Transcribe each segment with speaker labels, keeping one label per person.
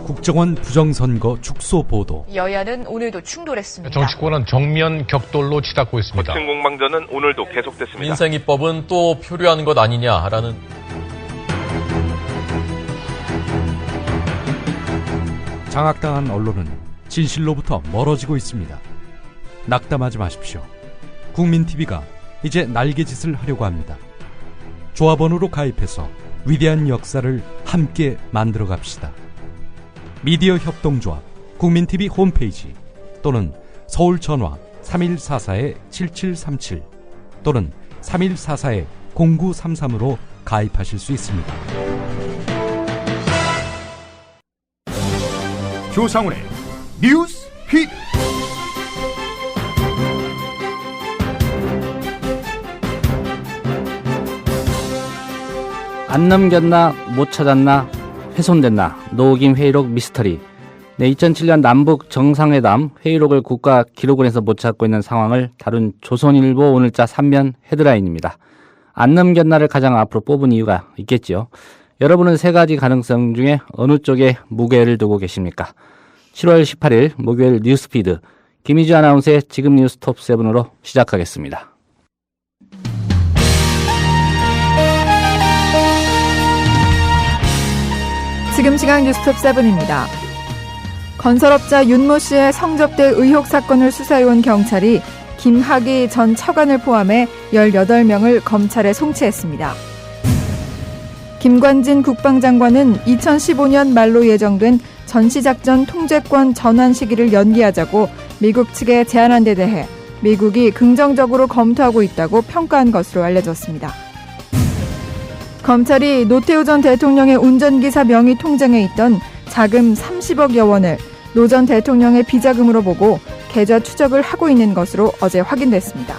Speaker 1: 국정원 부정선거 축소 보도.
Speaker 2: 여야는 오늘도 충돌했습니다.
Speaker 3: 정치권은 정면 격돌로 치닫고 있습니다.
Speaker 4: 거친 공방전은 오늘도 계속됐습니다.
Speaker 5: 민생입법은 또 표류하는 것 아니냐라는.
Speaker 1: 장악당한 언론은 진실로부터 멀어지고 있습니다. 낙담하지 마십시오. 국민TV가 이제 날개짓을 하려고 합니다. 조합원으로 가입해서 위대한 역사를 함께 만들어 갑시다. 미디어 협동조합 국민TV 홈페이지 또는 서울 전화 3144-7737 또는 3144-0933으로 가입하실 수 있습니다.
Speaker 6: 조상훈의 뉴스 휙.
Speaker 7: 안 넘겼나 못 찾았나 훼손됐나 노기임 회의록 미스터리. 2007년 남북 정상회담 회의록을 국가 기록원에서 못 찾고 있는 상황을 다룬 조선일보 오늘자 3면 헤드라인입니다. 안 넘겼나를 가장 앞으로 뽑은 이유가 있겠지요. 여러분은 세 가지 가능성 중에 어느 쪽에 무게를 두고 계십니까? 7월 18일 목요일 뉴스피드 김희주 아나운서의 지금 뉴스 톱7으로 시작하겠습니다.
Speaker 8: 지금 시각 뉴스 톱7입니다. 건설업자 윤모 씨의 성접대 의혹 사건을 수사해온 경찰이 김학의 전 차관을 포함해 18명을 검찰에 송치했습니다. 김관진 국방장관은 2015년 말로 예정된 전시작전 통제권 전환 시기를 연기하자고 미국 측에 제안한 데 대해 미국이 긍정적으로 검토하고 있다고 평가한 것으로 알려졌습니다. 검찰이 노태우 전 대통령의 운전기사 명의 통장에 있던 자금 30억여 원을 노 전 대통령의 비자금으로 보고 계좌 추적을 하고 있는 것으로 어제 확인됐습니다.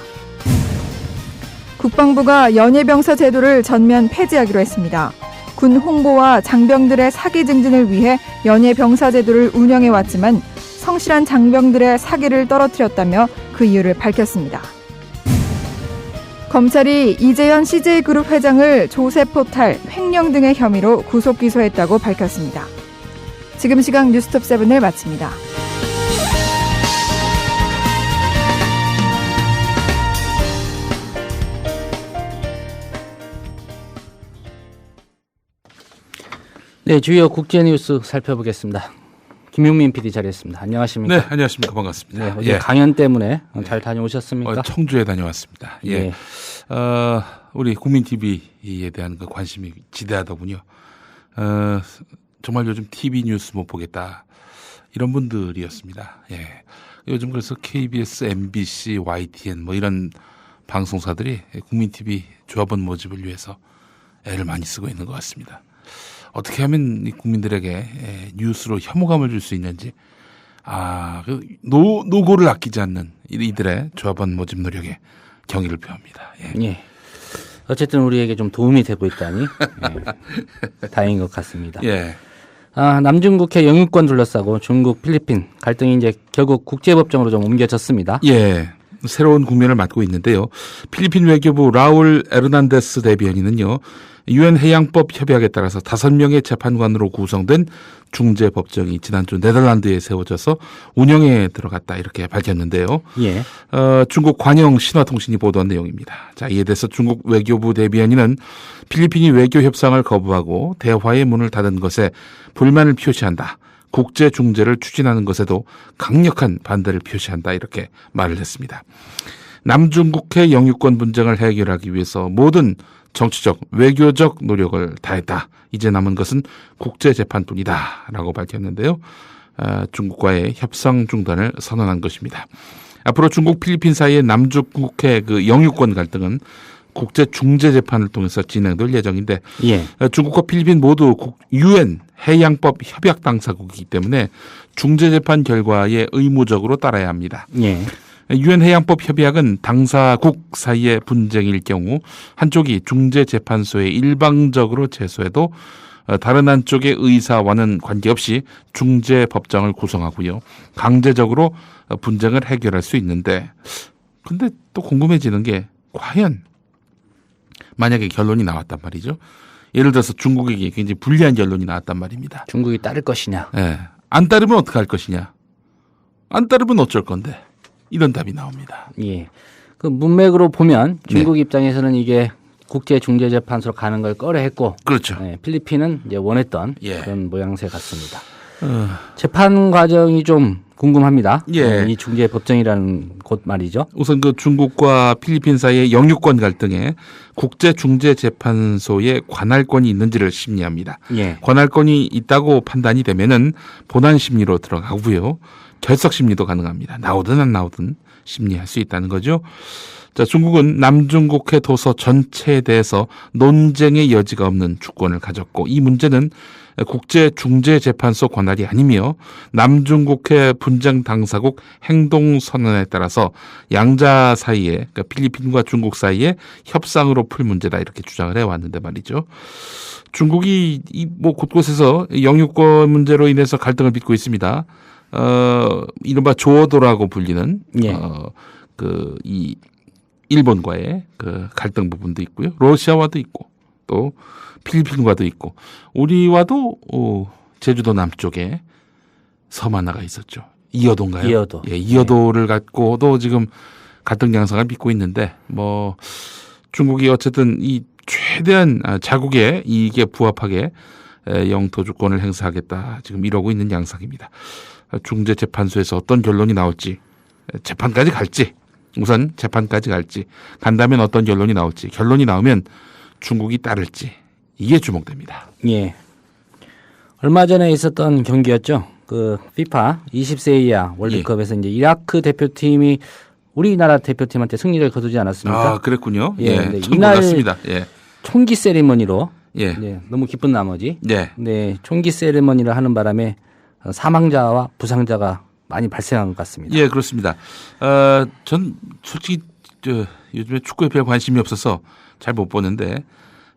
Speaker 8: 국방부가 연예병사 제도를 전면 폐지하기로 했습니다. 군 홍보와 장병들의 사기 증진을 위해 연예병사 제도를 운영해왔지만 성실한 장병들의 사기를 떨어뜨렸다며 그 이유를 밝혔습니다. 검찰이 이재현 CJ그룹 회장을 조세포탈, 횡령 등의 혐의로 구속 기소했다고 밝혔습니다. 지금 시각 뉴스톱7을 마칩니다.
Speaker 7: 네, 주요 국제 뉴스 살펴보겠습니다. 김용민 PD 자리했습니다. 안녕하십니까?
Speaker 9: 네, 안녕하십니까? 반갑습니다.
Speaker 7: 네, 어제 강연 때문에 잘 다녀오셨습니까?
Speaker 9: 청주에 다녀왔습니다. 예.
Speaker 7: 예.
Speaker 9: 우리 국민TV에 대한 그 관심이 지대하더군요. 정말 요즘 TV 뉴스 못 보겠다. 이런 분들이었습니다. 예. 요즘 그래서 KBS, MBC, YTN 뭐 이런 방송사들이 국민TV 조합원 모집을 위해서 애를 많이 쓰고 있는 것 같습니다. 어떻게 하면 이 국민들에게 뉴스로 혐오감을 줄 수 있는지, 노고를 아끼지 않는 이들의 조합원 모집 노력에 경의를 표합니다. 예.
Speaker 7: 예. 어쨌든 우리에게 좀 도움이 되고 있다니 예. 다행인 것 같습니다.
Speaker 9: 예.
Speaker 7: 남중국해 영유권 둘러싸고 중국, 필리핀 갈등이 이제 결국 국제법정으로 좀 옮겨졌습니다.
Speaker 9: 예. 새로운 국면을 맞고 있는데요. 필리핀 외교부 라울 에르난데스 대변인은요, 유엔 해양법 협약에 따라서 5명의 재판관으로 구성된 중재법정이 지난주 네덜란드에 세워져서 운영에 들어갔다 이렇게 밝혔는데요.
Speaker 7: 예.
Speaker 9: 중국 관영 신화통신이 보도한 내용입니다. 자, 이에 대해서 중국 외교부 대변인은 필리핀이 외교 협상을 거부하고 대화의 문을 닫은 것에 불만을 표시한다. 국제 중재를 추진하는 것에도 강력한 반대를 표시한다 이렇게 말을 했습니다. 남중국해 영유권 분쟁을 해결하기 위해서 모든 정치적, 외교적 노력을 다했다. 이제 남은 것은 국제재판뿐이다 라고 밝혔는데요. 중국과의 협상 중단을 선언한 것입니다. 앞으로 중국, 필리핀 사이의 남중국해 그 영유권 갈등은 국제중재재판을 통해서 진행될 예정인데,
Speaker 7: 예.
Speaker 9: 중국과 필리핀 모두 유엔 해양법 협약 당사국이기 때문에 중재재판 결과에 의무적으로 따라야 합니다.
Speaker 7: 예.
Speaker 9: 유엔 해양법 협약은 당사국 사이의 분쟁일 경우 한쪽이 중재재판소에 일방적으로 제소해도 다른 한쪽의 의사와는 관계없이 중재법정을 구성하고요. 강제적으로 분쟁을 해결할 수 있는데, 근데 또 궁금해지는 게 과연 만약에 결론이 나왔단 말이죠. 예를 들어서 중국에게 굉장히 불리한 결론이 나왔단 말입니다.
Speaker 7: 중국이 따를 것이냐.
Speaker 9: 예. 안 따르면 어떻게 할 것이냐. 안 따르면 어쩔 건데. 이런 답이 나옵니다.
Speaker 7: 예. 그 문맥으로 보면 중국
Speaker 9: 네.
Speaker 7: 입장에서는 이게 국제중재재판소로 가는 걸 꺼려했고,
Speaker 9: 그렇죠.
Speaker 7: 예, 필리핀은 이제 원했던
Speaker 9: 예.
Speaker 7: 그런 모양새 같습니다. 재판 과정이 좀 궁금합니다.
Speaker 9: 예.
Speaker 7: 이 중재법정이라는 곳 말이죠.
Speaker 9: 우선 그 중국과 필리핀 사이의 영유권 갈등에 국제중재재판소에 관할권이 있는지를 심리합니다.
Speaker 7: 예.
Speaker 9: 관할권이 있다고 판단이 되면은 본안 심리로 들어가고요. 결석 심리도 가능합니다. 나오든 안 나오든 심리할 수 있다는 거죠. 자, 중국은 남중국해 도서 전체에 대해서 논쟁의 여지가 없는 주권을 가졌고 이 문제는 국제중재재판소 관할이 아니며 남중국해 분쟁 당사국 행동선언에 따라서 양자 사이에 그러니까 필리핀과 중국 사이에 협상으로 풀 문제다 이렇게 주장을 해왔는데 말이죠. 중국이 뭐 곳곳에서 영유권 문제로 인해서 갈등을 빚고 있습니다. 이른바 조어도라고 불리는
Speaker 7: 예.
Speaker 9: 이 일본과의 그 갈등 부분도 있고요. 러시아와도 있고 또 필리핀과도 있고 우리와도 제주도 남쪽에 섬 하나가 있었죠. 이어도인가요?
Speaker 7: 이어도.
Speaker 9: 예, 이어도를 갖고도 지금 갈등 양상을 빚고 있는데 뭐 중국이 어쨌든 이 최대한 자국의 이익에 부합하게 영토 주권을 행사하겠다 지금 이러고 있는 양상입니다. 중재재판소에서 어떤 결론이 나올지 재판까지 갈지 우선 재판까지 갈지 간다면 어떤 결론이 나올지 결론이 나오면 중국이 따를지 이게 주목됩니다.
Speaker 7: 예. 얼마 전에 있었던 경기였죠. 그 FIFA 20세 이하 월드컵에서 이제 이라크 대표팀이 우리나라 대표팀한테 승리를 거두지 않았습니까?
Speaker 9: 아, 그랬군요.
Speaker 7: 예.
Speaker 9: 예.
Speaker 7: 이날
Speaker 9: 몰랐습니다. 예.
Speaker 7: 총기 세리머니로
Speaker 9: 예.
Speaker 7: 네, 너무 기쁜 나머지
Speaker 9: 예.
Speaker 7: 네, 총기 세리머니를 하는 바람에 사망자와 부상자가 많이 발생한 것 같습니다.
Speaker 9: 예, 그렇습니다. 전 솔직히 요즘에 축구에 별 관심이 없어서 잘 못 보는데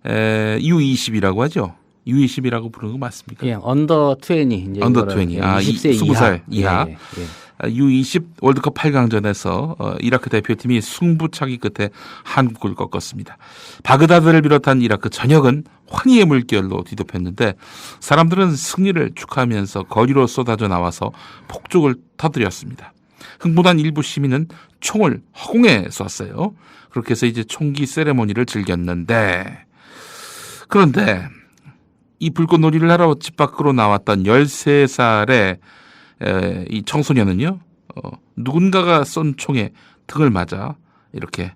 Speaker 9: U20이라고 하죠. U20이라고 부르는 거 맞습니까?
Speaker 7: 예, 언더 20 이제
Speaker 9: 언더
Speaker 7: 이거를,
Speaker 9: 20.
Speaker 7: 예,
Speaker 9: 아,
Speaker 7: 20세
Speaker 9: 20살 이하.
Speaker 7: 예, 예.
Speaker 9: U20 월드컵 8강전에서 이라크 대표팀이 승부차기 끝에 한국을 꺾었습니다. 바그다드를 비롯한 이라크 전역은 환희의 물결로 뒤덮였는데 사람들은 승리를 축하하면서 거리로 쏟아져 나와서 폭죽을 터뜨렸습니다. 흥분한 일부 시민은 총을 허공에 쐈어요. 그렇게 해서 이제 총기 세레모니를 즐겼는데 그런데 이 불꽃놀이를 하러 집 밖으로 나왔던 13살의 이 청소년은요, 누군가가 쏜 총에 등을 맞아 이렇게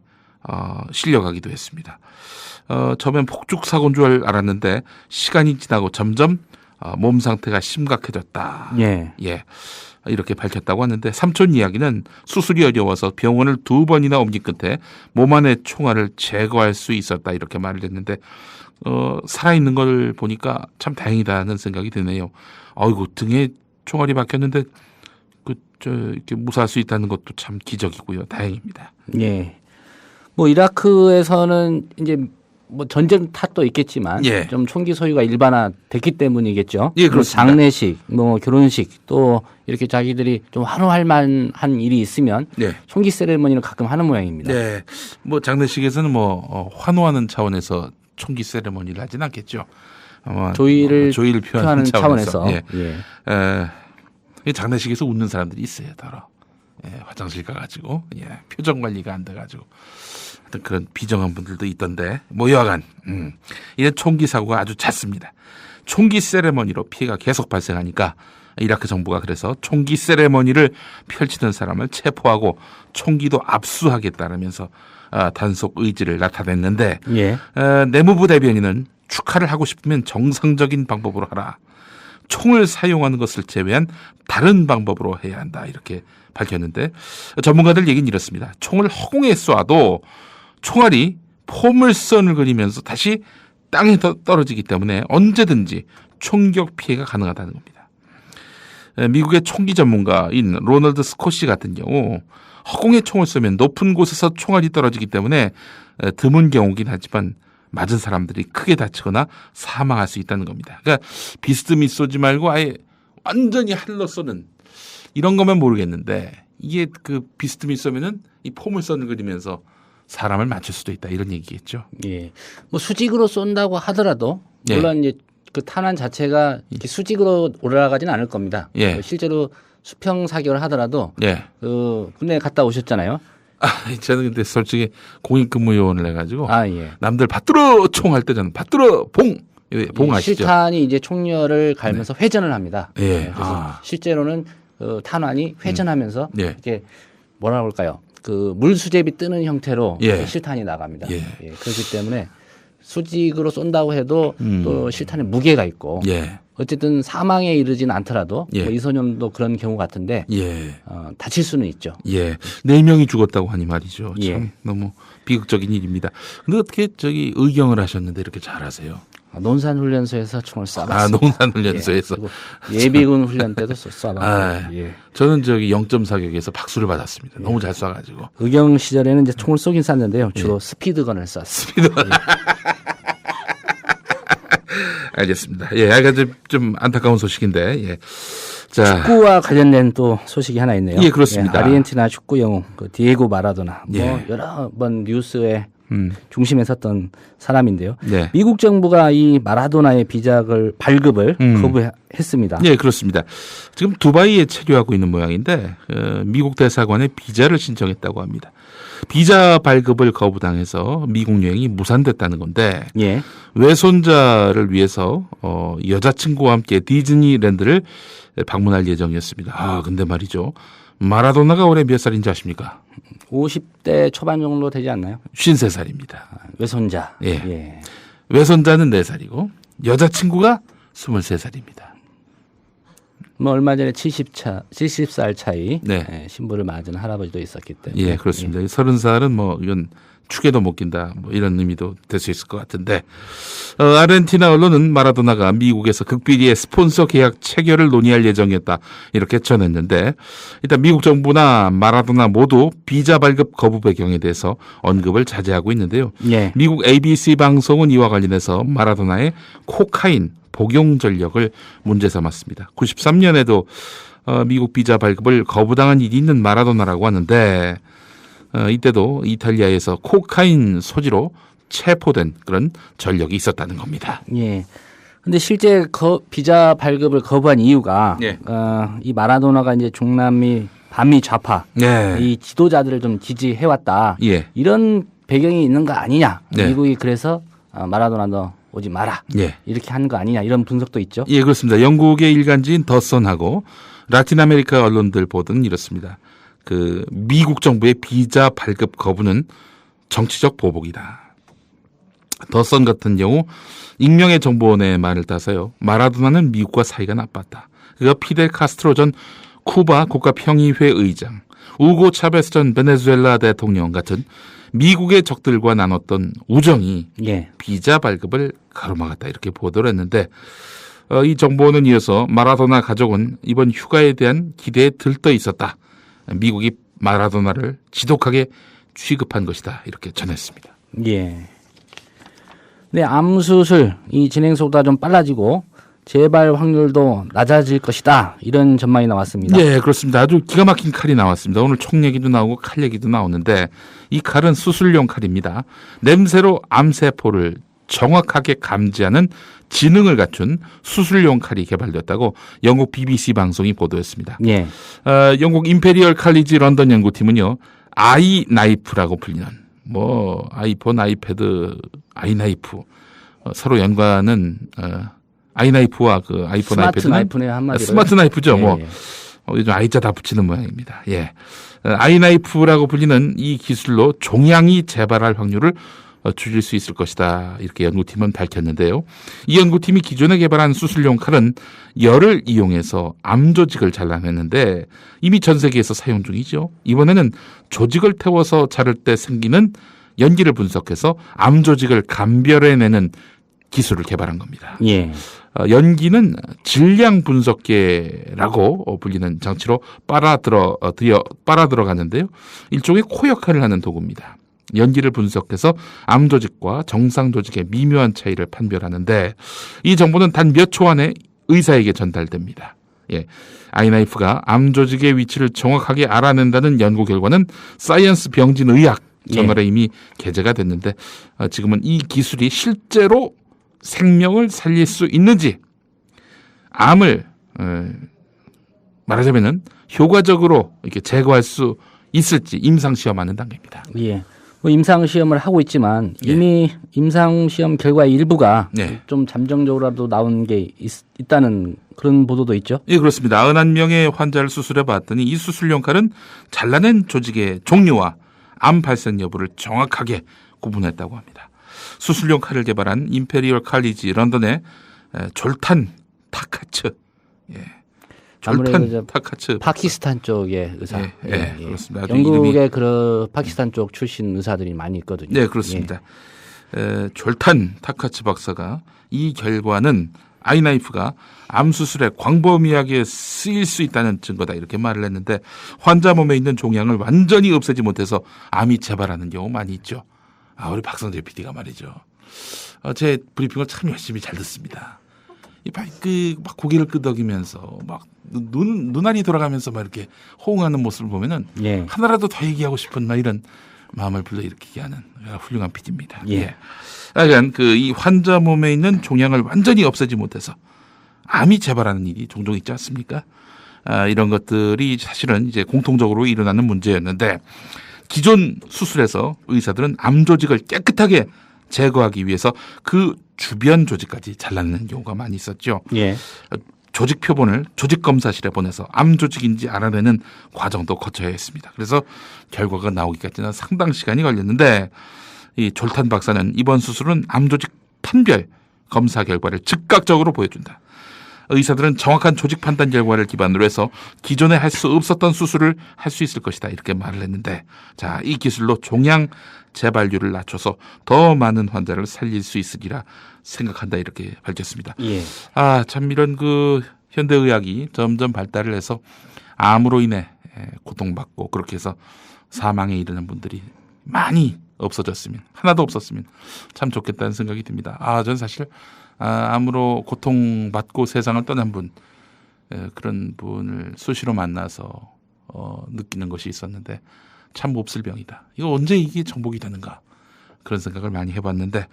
Speaker 9: 실려가기도 했습니다. 처음엔 폭죽 사고인 줄 알았는데 시간이 지나고 점점 몸 상태가 심각해졌다.
Speaker 7: 예.
Speaker 9: 예. 이렇게 밝혔다고 하는데 삼촌 이야기는 수술이 어려워서 병원을 2번이나 옮긴 끝에 몸 안에 총알을 제거할 수 있었다 이렇게 말을 했는데 살아있는 걸 보니까 참 다행이다는 생각이 드네요. 아이고 등에 총알이 박혔는데 이렇게 무사할 수 있다는 것도 참 기적이고요. 다행입니다.
Speaker 7: 예. 뭐 이라크에서는 이제 뭐 전쟁 탓도 있겠지만
Speaker 9: 예.
Speaker 7: 좀 총기 소유가 일반화됐기 때문이겠죠.
Speaker 9: 예, 그렇습니다.
Speaker 7: 장례식, 뭐 결혼식 또 이렇게 자기들이 좀 환호할 만한 일이 있으면
Speaker 9: 네.
Speaker 7: 총기 세레머니를 가끔 하는 모양입니다.
Speaker 9: 네. 뭐 장례식에서는 뭐 환호하는 차원에서 총기 세레머니를 하진 않겠죠. 아마
Speaker 7: 조의를
Speaker 9: 표현하는 차원에서. 예.
Speaker 7: 예.
Speaker 9: 장례식에서 웃는 사람들이 있어요, 더러. 예, 화장실 가가지고 표정 관리가 안 돼가지고 하여튼 그런 비정한 분들도 있던데 뭐 여하간 이런 총기 사고가 아주 잦습니다. 총기 세레머니로 피해가 계속 발생하니까 이라크 정부가 그래서 총기 세레머니를 펼치던 사람을 체포하고 총기도 압수하겠다라면서 단속 의지를 나타냈는데
Speaker 7: 예.
Speaker 9: 내무부 대변인은 축하를 하고 싶으면 정상적인 방법으로 하라. 총을 사용하는 것을 제외한 다른 방법으로 해야 한다 이렇게 밝혔는데 전문가들 얘기는 이렇습니다. 총을 허공에 쏴도 총알이 포물선을 그리면서 다시 땅에 떨어지기 때문에 언제든지 총격 피해가 가능하다는 겁니다. 미국의 총기 전문가인 로널드 스콧시 같은 경우 허공에 총을 쏘면 높은 곳에서 총알이 떨어지기 때문에 드문 경우긴 하지만 맞은 사람들이 크게 다치거나 사망할 수 있다는 겁니다. 그러니까 비스듬히 쏘지 말고 아예 완전히 할러 쏘는 이런 거면 모르겠는데 이게 그 비스듬히 쏘면은 이 포물선을 그리면서 사람을 맞출 수도 있다 이런 얘기겠죠.
Speaker 7: 예. 뭐 수직으로 쏜다고 하더라도
Speaker 9: 예.
Speaker 7: 물론 이제 그 탄환 자체가 이렇게 수직으로 올라가지는 않을 겁니다.
Speaker 9: 예.
Speaker 7: 실제로 수평 사격을 하더라도
Speaker 9: 예.
Speaker 7: 그 군대 갔다 오셨잖아요.
Speaker 9: 저는 근데 솔직히 공익근무요원을 해가지고
Speaker 7: 예.
Speaker 9: 남들 받들어 총 할 때 저는 받들어 봉 아시죠?
Speaker 7: 실탄이 이제 총열을 갈면서 회전을 합니다.
Speaker 9: 예.
Speaker 7: 그래서 실제로는 그 탄환이 회전하면서
Speaker 9: 예.
Speaker 7: 이렇게 뭐라 그럴까요? 그 물수제비 뜨는 형태로
Speaker 9: 예.
Speaker 7: 실탄이 나갑니다.
Speaker 9: 예.
Speaker 7: 예. 그렇기 때문에 수직으로 쏜다고 해도 또 실탄에 무게가 있고
Speaker 9: 예.
Speaker 7: 어쨌든 사망에 이르지는 않더라도
Speaker 9: 예.
Speaker 7: 뭐 이소년도 그런 경우 같은데
Speaker 9: 예.
Speaker 7: 다칠 수는 있죠.
Speaker 9: 예. 4명이 죽었다고 하니 말이죠. 참
Speaker 7: 예.
Speaker 9: 너무 비극적인 일입니다. 근데 어떻게 저기 의경을 하셨는데 이렇게 잘하세요?
Speaker 7: 논산훈련소에서 총을 쏴봤습니다.
Speaker 9: 논산훈련소에서.
Speaker 7: 예. 예비군 훈련 때도 쏴봤고. 예.
Speaker 9: 저는 저기 0점 사격에서 박수를 받았습니다. 너무 잘 쏴가지고.
Speaker 7: 의경 시절에는 이제 총을 쏘긴 쐈는데요. 주로 스피드건을 쐈습니다.
Speaker 9: 알겠습니다. 예, 약간 좀 안타까운 소식인데, 예. 자.
Speaker 7: 축구와 관련된 또 소식이 하나 있네요.
Speaker 9: 예, 그렇습니다.
Speaker 7: 예, 아르헨티나 축구 영웅, 그 디에고 마라도나.
Speaker 9: 예.
Speaker 7: 뭐 여러 번 뉴스에 중심에 섰던 사람인데요.
Speaker 9: 네.
Speaker 7: 미국 정부가 이 마라도나의 비자를 발급을 거부했습니다.
Speaker 9: 예, 그렇습니다. 지금 두바이에 체류하고 있는 모양인데, 미국 대사관에 비자를 신청했다고 합니다. 비자 발급을 거부당해서 미국 여행이 무산됐다는 건데,
Speaker 7: 예.
Speaker 9: 외손자를 위해서 여자친구와 함께 디즈니랜드를 방문할 예정이었습니다. 근데 말이죠. 마라도나가 올해 몇 살인지 아십니까?
Speaker 7: 50대 초반 정도 되지 않나요?
Speaker 9: 53살입니다.
Speaker 7: 외손자.
Speaker 9: 예.
Speaker 7: 예.
Speaker 9: 외손자는 4살이고 여자친구가 23살입니다.
Speaker 7: 뭐 얼마 전에 70살 차이
Speaker 9: 네.
Speaker 7: 예, 신부를 맞은 할아버지도 있었기 때문에.
Speaker 9: 예, 그렇습니다. 30살은 뭐 이건 축에도 못 낀다 뭐 이런 의미도 될 수 있을 것 같은데 아르헨티나 언론은 마라도나가 미국에서 극비리의 스폰서 계약 체결을 논의할 예정이었다 이렇게 전했는데 일단 미국 정부나 마라도나 모두 비자 발급 거부 배경에 대해서 언급을 자제하고 있는데요.
Speaker 7: 예.
Speaker 9: 미국 ABC 방송은 이와 관련해서 마라도나의 코카인 복용 전력을 문제 삼았습니다. 93년에도 미국 비자 발급을 거부당한 일이 있는 마라도나라고 하는데 이때도 이탈리아에서 코카인 소지로 체포된 그런 전력이 있었다는 겁니다.
Speaker 7: 예. 근데 실제 비자 발급을 거부한 이유가
Speaker 9: 예.
Speaker 7: 이 마라도나가 이제 중남미 반미 좌파
Speaker 9: 네.
Speaker 7: 이 지도자들을 좀 지지해왔다.
Speaker 9: 예.
Speaker 7: 이런 배경이 있는 거 아니냐.
Speaker 9: 네.
Speaker 7: 미국이 그래서 마라도나 너 오지 마라.
Speaker 9: 예.
Speaker 7: 이렇게 한 거 아니냐. 이런 분석도 있죠.
Speaker 9: 예, 그렇습니다. 영국의 일간지인 더선하고 라틴 아메리카 언론들 보도는 이렇습니다. 그 미국 정부의 비자 발급 거부는 정치적 보복이다. 더선 같은 경우 익명의 정보원의 말을 따서요. 마라도나는 미국과 사이가 나빴다. 그가 피델 카스트로 전 쿠바 국가평의회 의장, 우고 차베스 전 베네수엘라 대통령 같은 미국의 적들과 나눴던 우정이
Speaker 7: 예.
Speaker 9: 비자 발급을 가로막았다 이렇게 보도를 했는데 이 정보는 이어서 마라도나 가족은 이번 휴가에 대한 기대에 들떠 있었다. 미국이 마라도나를 지독하게 취급한 것이다 이렇게 전했습니다.
Speaker 7: 예. 네, 암 수술 이 진행 속도가 좀 빨라지고 재발 확률도 낮아질 것이다. 이런 전망이 나왔습니다.
Speaker 9: 네, 그렇습니다. 아주 기가 막힌 칼이 나왔습니다. 오늘 총 얘기도 나오고 칼 얘기도 나오는데 이 칼은 수술용 칼입니다. 냄새로 암세포를 정확하게 감지하는 지능을 갖춘 수술용 칼이 개발됐다고 영국 BBC 방송이 보도했습니다.
Speaker 7: 예.
Speaker 9: 영국 임페리얼 칼리지 런던 연구팀은요. 아이나이프라고 불리는 뭐 아이폰, 아이패드, 아이나이프 서로 연관은 아이나이프와 그 아이폰,
Speaker 7: 스마트
Speaker 9: 아이패드는
Speaker 7: 나이프네 한마디로.
Speaker 9: 스마트 나이프죠.
Speaker 7: 예,
Speaker 9: 뭐
Speaker 7: 예.
Speaker 9: 요즘 아이자 다 붙이는 모양입니다. 예. 아이나이프라고 불리는 이 기술로 종양이 재발할 확률을 줄일 수 있을 것이다. 이렇게 연구팀은 밝혔는데요. 이 연구팀이 기존에 개발한 수술용 칼은 열을 이용해서 암 조직을 잘라내는데 이미 전 세계에서 사용 중이죠. 이번에는 조직을 태워서 자를 때 생기는 연기를 분석해서 암 조직을 감별해내는 기술을 개발한 겁니다.
Speaker 7: 예.
Speaker 9: 연기는 질량 분석계라고 불리는 장치로 빨아 들어가는데요. 일종의 코 역할을 하는 도구입니다. 연기를 분석해서 암 조직과 정상 조직의 미묘한 차이를 판별하는데 이 정보는 단 몇 초 안에 의사에게 전달됩니다. 예. 아이나이프가 암 조직의 위치를 정확하게 알아낸다는 연구 결과는 사이언스 병진 의학 저널에 이미 게재가 됐는데 지금은 이 기술이 실제로 생명을 살릴 수 있는지, 암을 말하자면은 효과적으로 이렇게 제거할 수 있을지 임상시험하는 단계입니다.
Speaker 7: 예. 뭐 임상시험을 하고 있지만 이미 임상시험 결과의 일부가 좀 잠정적으로라도 나온 게 있다는 그런 보도도 있죠.
Speaker 9: 예, 그렇습니다. 91명의 환자를 수술해 봤더니 이 수술용 칼은 잘라낸 조직의 종류와 암 발생 여부를 정확하게 구분했다고 합니다. 수술용 칼을 개발한 임페리얼 칼리지 런던의 졸탄 타카츠, 졸탄 타카츠
Speaker 7: 파키스탄 쪽의 의사.
Speaker 9: 그렇습니다.
Speaker 7: 영국의 그 파키스탄 쪽 출신 의사들이 많이 있거든요.
Speaker 9: 네, 그렇습니다. 졸탄 타카츠 박사가 이 결과는 아이나이프가 암 수술에 광범위하게 쓰일 수 있다는 증거다 이렇게 말을 했는데, 환자 몸에 있는 종양을 완전히 없애지 못해서 암이 재발하는 경우 많이 있죠. 우리 박성재 PD가 말이죠. 제 브리핑을 참 열심히 잘 듣습니다. 막 고개를 끄덕이면서 막 눈알이 돌아가면서 막 이렇게 호응하는 모습을 보면은 하나라도 더 얘기하고 싶은 막 이런 마음을 불러일으키게 하는 훌륭한 PD입니다. 그러니까 이 환자 몸에 있는 종양을 완전히 없애지 못해서 암이 재발하는 일이 종종 있지 않습니까? 이런 것들이 사실은 이제 공통적으로 일어나는 문제였는데, 기존 수술에서 의사들은 암 조직을 깨끗하게 제거하기 위해서 그 주변 조직까지 잘라내는 경우가 많이 있었죠. 조직 표본을 조직 검사실에 보내서 암 조직인지 알아내는 과정도 거쳐야 했습니다. 그래서 결과가 나오기까지는 상당 시간이 걸렸는데, 이 졸탄 박사는 이번 수술은 암 조직 판별 검사 결과를 즉각적으로 보여준다. 의사들은 정확한 조직 판단 결과를 기반으로 해서 기존에 할 수 없었던 수술을 할 수 있을 것이다 이렇게 말을 했는데, 자, 이 기술로 종양 재발률을 낮춰서 더 많은 환자를 살릴 수 있으리라 생각한다 이렇게 밝혔습니다. 참 이런 현대의학이 점점 발달을 해서 암으로 인해 고통받고 그렇게 해서 사망에 이르는 분들이 많이 없어졌으면, 하나도 없었으면 참 좋겠다는 생각이 듭니다. 전 사실 암으로 고통받고 세상을 떠난 분, 그런 분을 수시로 만나서 느끼는 것이 있었는데 참 몹쓸 병이다. 이거 언제 이게 정복이 되는가, 그런 생각을 많이 해봤는데,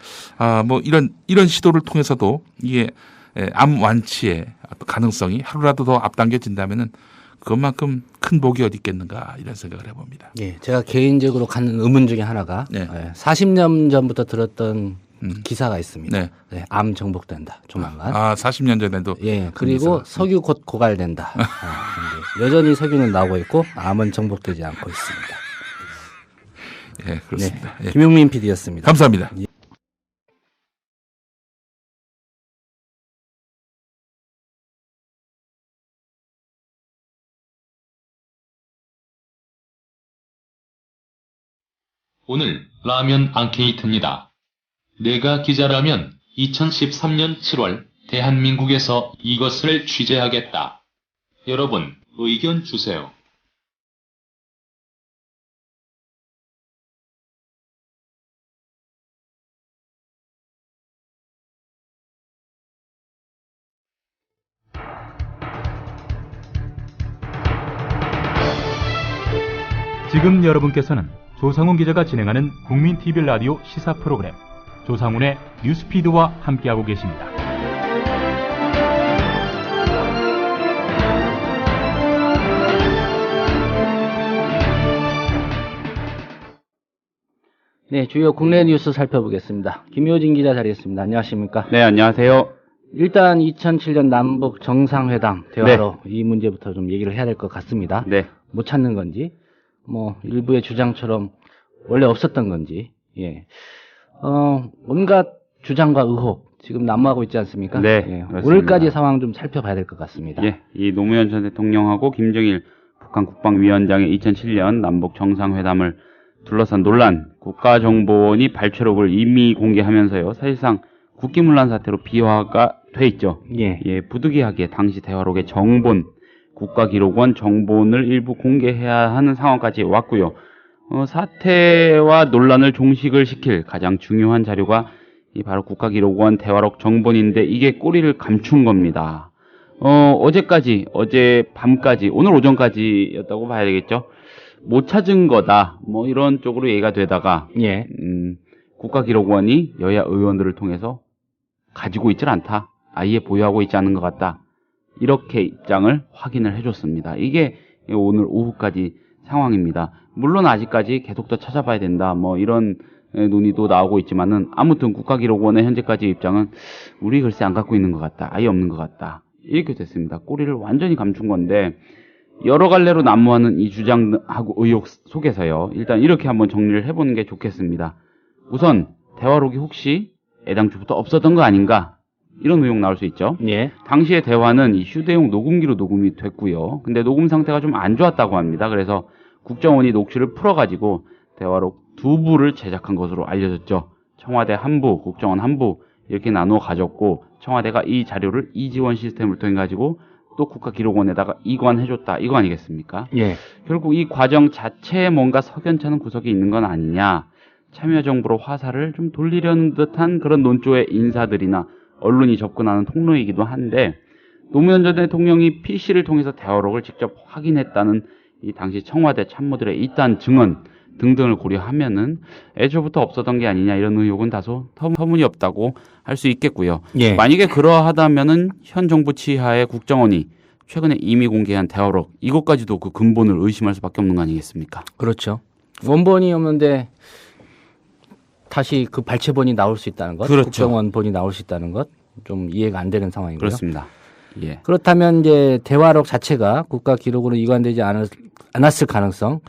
Speaker 9: 뭐 이런 시도를 통해서도 이게 암 완치의 가능성이 하루라도 더 앞당겨진다면은 그것만큼 큰 복이 어디 있겠는가, 이런 생각을 해봅니다.
Speaker 7: 제가 개인적으로 갖는 의문 중에 하나가 40년 전부터 들었던 기사가 있습니다. 암 정복된다 조만간.
Speaker 9: 40년 전에도.
Speaker 7: 그리고 석유 곧 고갈된다. 여전히 석유는 나오고 있고 암은 정복되지 않고 있습니다.
Speaker 9: 그렇습니다.
Speaker 7: 김용민 PD였습니다.
Speaker 9: 감사합니다.
Speaker 10: 오늘 라면 앙케이트입니다. 내가 기자라면 2013년 7월 대한민국에서 이것을 취재하겠다. 여러분, 의견 주세요.
Speaker 11: 지금 여러분께서는 조상훈 기자가 진행하는 국민 TV 라디오 시사 프로그램 조상훈의 뉴스피드와 함께하고 계십니다.
Speaker 7: 주요 국내 뉴스 살펴보겠습니다. 김효진 기자 자리했습니다. 안녕하십니까?
Speaker 12: 네, 안녕하세요.
Speaker 7: 일단 2007년 남북 정상회담 대화로 이 문제부터 좀 얘기를 해야 될 것 같습니다. 못 찾는 건지, 뭐 일부의 주장처럼 원래 없었던 건지, 온갖 주장과 의혹 지금 난무하고 있지 않습니까? 오늘까지 상황 좀 살펴봐야 될 것 같습니다.
Speaker 12: 이 노무현 전 대통령하고 김정일 북한 국방위원장의 2007년 남북 정상회담을 둘러싼 논란, 국가정보원이 발췌록을 이미 공개하면서요, 사실상 국기문란 사태로 비화가 돼 있죠. 부득이하게 당시 대화록의 정본, 국가기록원 정본을 일부 공개해야 하는 상황까지 왔고요. 사태와 논란을 종식을 시킬 가장 중요한 자료가 바로 국가기록원 대화록 정본인데, 이게 꼬리를 감춘 겁니다. 어제 밤까지, 오늘 오전까지였다고 봐야 되겠죠. 못 찾은 거다. 뭐 이런 쪽으로 얘기가 되다가
Speaker 7: 예.
Speaker 12: 국가기록원이 여야 의원들을 통해서 가지고 있질 않다. 아예 보유하고 있지 않은 것 같다. 이렇게 입장을 확인을 해줬습니다. 이게 오늘 오후까지 상황입니다. 물론 아직까지 계속 더 찾아봐야 된다. 뭐 이런 논의도 나오고 있지만은 아무튼 국가기록원의 현재까지 입장은 우리 글쎄 안 갖고 있는 것 같다. 아예 없는 것 같다. 이렇게 됐습니다. 꼬리를 완전히 감춘 건데 여러 갈래로 난무하는 이 주장하고 의혹 속에서요. 일단 이렇게 한번 정리를 해보는 게 좋겠습니다. 우선 대화록이 혹시 애당초부터 없었던 거 아닌가? 이런 의혹 나올 수 있죠.
Speaker 7: 예.
Speaker 12: 당시에 대화는 이 휴대용 녹음기로 녹음이 됐고요. 근데 녹음 상태가 좀 안 좋았다고 합니다. 그래서 국정원이 녹취를 풀어가지고 대화록 2부를 제작한 것으로 알려졌죠. 청와대 한부, 국정원 한부 이렇게 나누어 가졌고 청와대가 이 자료를 이지원 시스템을 통해 가지고 또 국가기록원에다가 이관해줬다. 이거 아니겠습니까?
Speaker 7: 예.
Speaker 12: 결국 이 과정 자체에 뭔가 석연찮은 구석이 있는 건 아니냐. 참여정부로 화살을 좀 돌리려는 듯한 그런 논조의 인사들이나 언론이 접근하는 통로이기도 한데 노무현 전 대통령이 PC를 통해서 대화록을 직접 확인했다는 이 당시 청와대 참모들의 이딴 증언 등등을 고려하면은 애초부터 없었던 게 아니냐 이런 의혹은 다소 터무니없다고 할 수 있겠고요.
Speaker 7: 예.
Speaker 12: 만약에 그러하다면은 현 정부 치하의 국정원이 최근에 이미 공개한 대화록 이것까지도 그 근본을 의심할 수밖에 없는 거 아니겠습니까?
Speaker 7: 그렇죠. 원본이 없는데 다시 그 발췌본이 나올 수 있다는 것,
Speaker 12: 그렇죠.
Speaker 7: 국정원본이 나올 수 있다는 것 좀 이해가 안 되는 상황이고요.
Speaker 12: 그렇습니다. 예.
Speaker 7: 그렇다면 이제 대화록 자체가 국가 기록으로 이관되지 않았을 가능성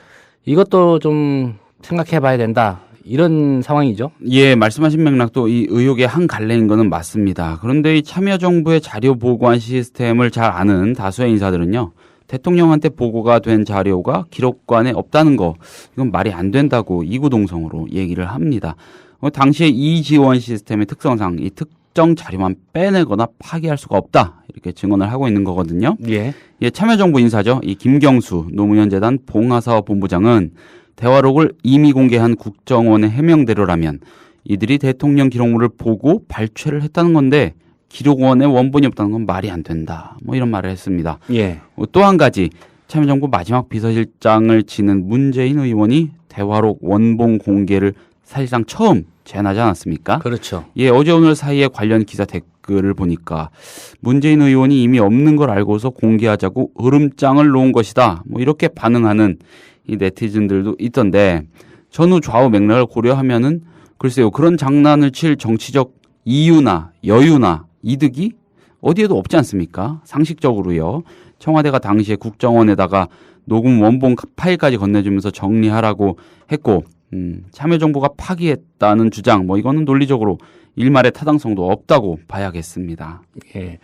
Speaker 7: 이것도 좀 생각해 봐야 된다. 이런 상황이죠.
Speaker 12: 예, 말씀하신 맥락도 이 의혹의 한 갈래인 거는 맞습니다. 그런데 이 참여정부의 자료 보관 시스템을 잘 아는 다수의 인사들은요. 대통령한테 보고가 된 자료가 기록관에 없다는 거 이건 말이 안 된다고 이구동성으로 얘기를 합니다. 당시에 이지원 시스템의 특성상 이 특정 자료만 빼내거나 파기할 수가 없다 이렇게 증언을 하고 있는 거거든요.
Speaker 7: 예.
Speaker 12: 예, 참여정부 인사죠. 이 김경수 노무현 재단 봉하사업 본부장은 대화록을 이미 공개한 국정원의 해명대로라면 이들이 대통령 기록물을 보고 발췌를 했다는 건데 기록원에 원본이 없다는 건 말이 안 된다. 뭐 이런 말을 했습니다.
Speaker 7: 예.
Speaker 12: 또 한 가지 참여정부 마지막 비서실장을 지낸 문재인 의원이 대화록 원본 공개를 사실상 처음 제안하지 않았습니까?
Speaker 7: 그렇죠.
Speaker 12: 예, 어제 오늘 사이에 관련 기사 댓글을 보니까 문재인 의원이 이미 없는 걸 알고서 공개하자고 으름장을 놓은 것이다. 뭐 이렇게 반응하는 이 네티즌들도 있던데 전후 좌우 맥락을 고려하면은 글쎄요 그런 장난을 칠 정치적 이유나 여유나 이득이 어디에도 없지 않습니까? 상식적으로요. 청와대가 당시에 국정원에다가 녹음 원본 파일까지 건네주면서 정리하라고 했고 참여정부가 파기했다는 주장 뭐 이거는 논리적으로 일말의 타당성도 없다고 봐야겠습니다.
Speaker 7: 예.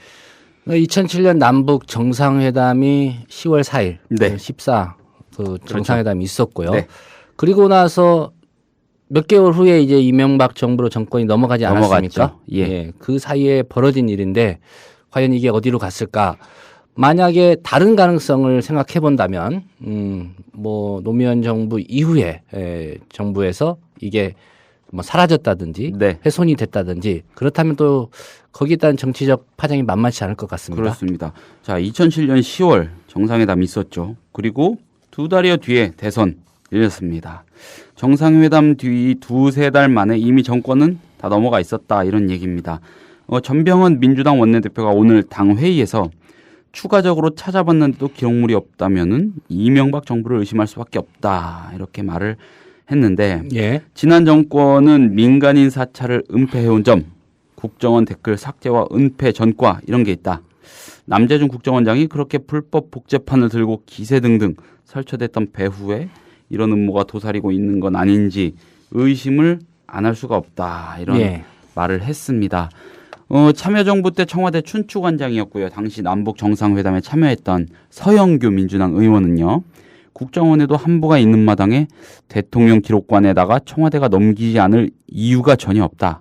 Speaker 7: 2007년 남북 정상회담이 10월 4일,
Speaker 12: 네.
Speaker 7: 14 그 정상회담이 있었고요.
Speaker 12: 네.
Speaker 7: 그리고 나서 몇 개월 후에 이제 이명박 정부로 정권이 넘어가지 않았습니까?
Speaker 12: 넘어갔죠. 예.
Speaker 7: 그 사이에 벌어진 일인데 과연 이게 어디로 갔을까? 만약에 다른 가능성을 생각해 본다면, 뭐 노무현 정부 이후에 정부에서 이게 뭐 사라졌다든지
Speaker 12: 네.
Speaker 7: 훼손이 됐다든지 그렇다면 또 거기에 따른 정치적 파장이 만만치 않을 것 같습니다.
Speaker 12: 그렇습니다. 자, 2007년 10월 정상회담이 있었죠. 그리고 두 달여 뒤에 대선 열렸습니다. 정상회담 뒤 두세 달 만에 이미 정권은 다 넘어가 있었다 이런 얘기입니다. 전병헌 민주당 원내대표가 오늘 당 회의에서 추가적으로 찾아봤는데도 기록물이 없다면은 이명박 정부를 의심할 수밖에 없다 이렇게 말을 했는데
Speaker 7: 예.
Speaker 12: 지난 정권은 민간인 사찰을 은폐해온 점, 국정원 댓글 삭제와 은폐 전과 이런 게 있다. 남재준 국정원장이 그렇게 불법 복제판을 들고 기세 등등 설쳐댔던 배후에 이런 음모가 도사리고 있는 건 아닌지 의심을 안 할 수가 없다 이런
Speaker 7: 예.
Speaker 12: 말을 했습니다. 참여정부 때 청와대 춘추관장이었고요. 당시 남북 정상회담에 참여했던 서영교 민주당 의원은요. 국정원에도 한부가 있는 마당에 대통령 기록관에다가 청와대가 넘기지 않을 이유가 전혀 없다.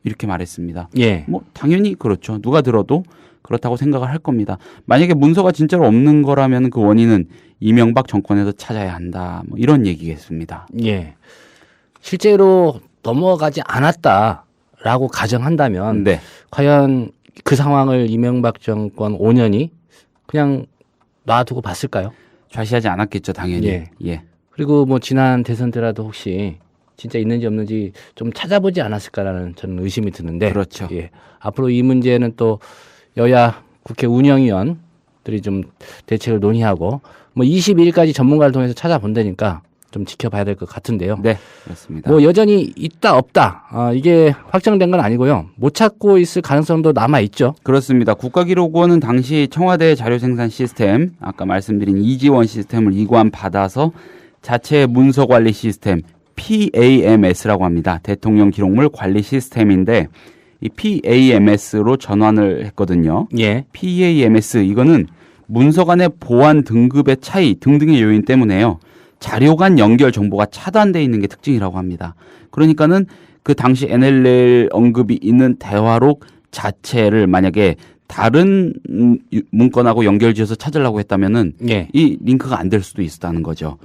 Speaker 12: 이렇게 말했습니다.
Speaker 7: 예.
Speaker 12: 뭐 당연히 그렇죠. 누가 들어도 그렇다고 생각을 할 겁니다. 만약에 문서가 진짜로 없는 거라면 그 원인은 이명박 정권에서 찾아야 한다. 뭐 이런 얘기겠습니다.
Speaker 7: 예. 실제로 넘어가지 않았다라고 가정한다면
Speaker 12: 네.
Speaker 7: 과연 그 상황을 이명박 정권 5년이 그냥 놔두고 봤을까요?
Speaker 12: 좌시하지 않았겠죠, 당연히.
Speaker 7: 예.
Speaker 12: 예.
Speaker 7: 그리고 뭐 지난 대선 때라도 혹시 진짜 있는지 없는지 좀 찾아보지 않았을까라는 저는 의심이 드는데.
Speaker 12: 그렇죠.
Speaker 7: 예. 앞으로 이 문제는 또 여야 국회 운영위원들이 좀 대책을 논의하고 뭐 22일까지 전문가를 통해서 찾아본다니까 좀 지켜봐야 될 것 같은데요.
Speaker 12: 네, 그렇습니다.
Speaker 7: 뭐 여전히 있다 없다 이게 확정된 건 아니고요. 못 찾고 있을 가능성도 남아 있죠.
Speaker 12: 그렇습니다. 국가기록원은 당시 청와대 자료생산 시스템, 아까 말씀드린 이지원 시스템을 이관받아서 자체 문서관리 시스템 PAMS라고 합니다. 대통령 기록물 관리 시스템인데 이 PAMS로 전환을 했거든요.
Speaker 7: 예.
Speaker 12: PAMS 이거는 문서 간의 보안 등급의 차이 등등의 요인 때문에요. 자료 간 연결 정보가 차단되어 있는 게 특징이라고 합니다. 그러니까는 그 당시 NLL 언급이 있는 대화록 자체를 만약에 다른 문건하고 연결지어서 찾으려고 했다면은
Speaker 7: 예.
Speaker 12: 이 링크가 안 될 수도 있다는 거죠.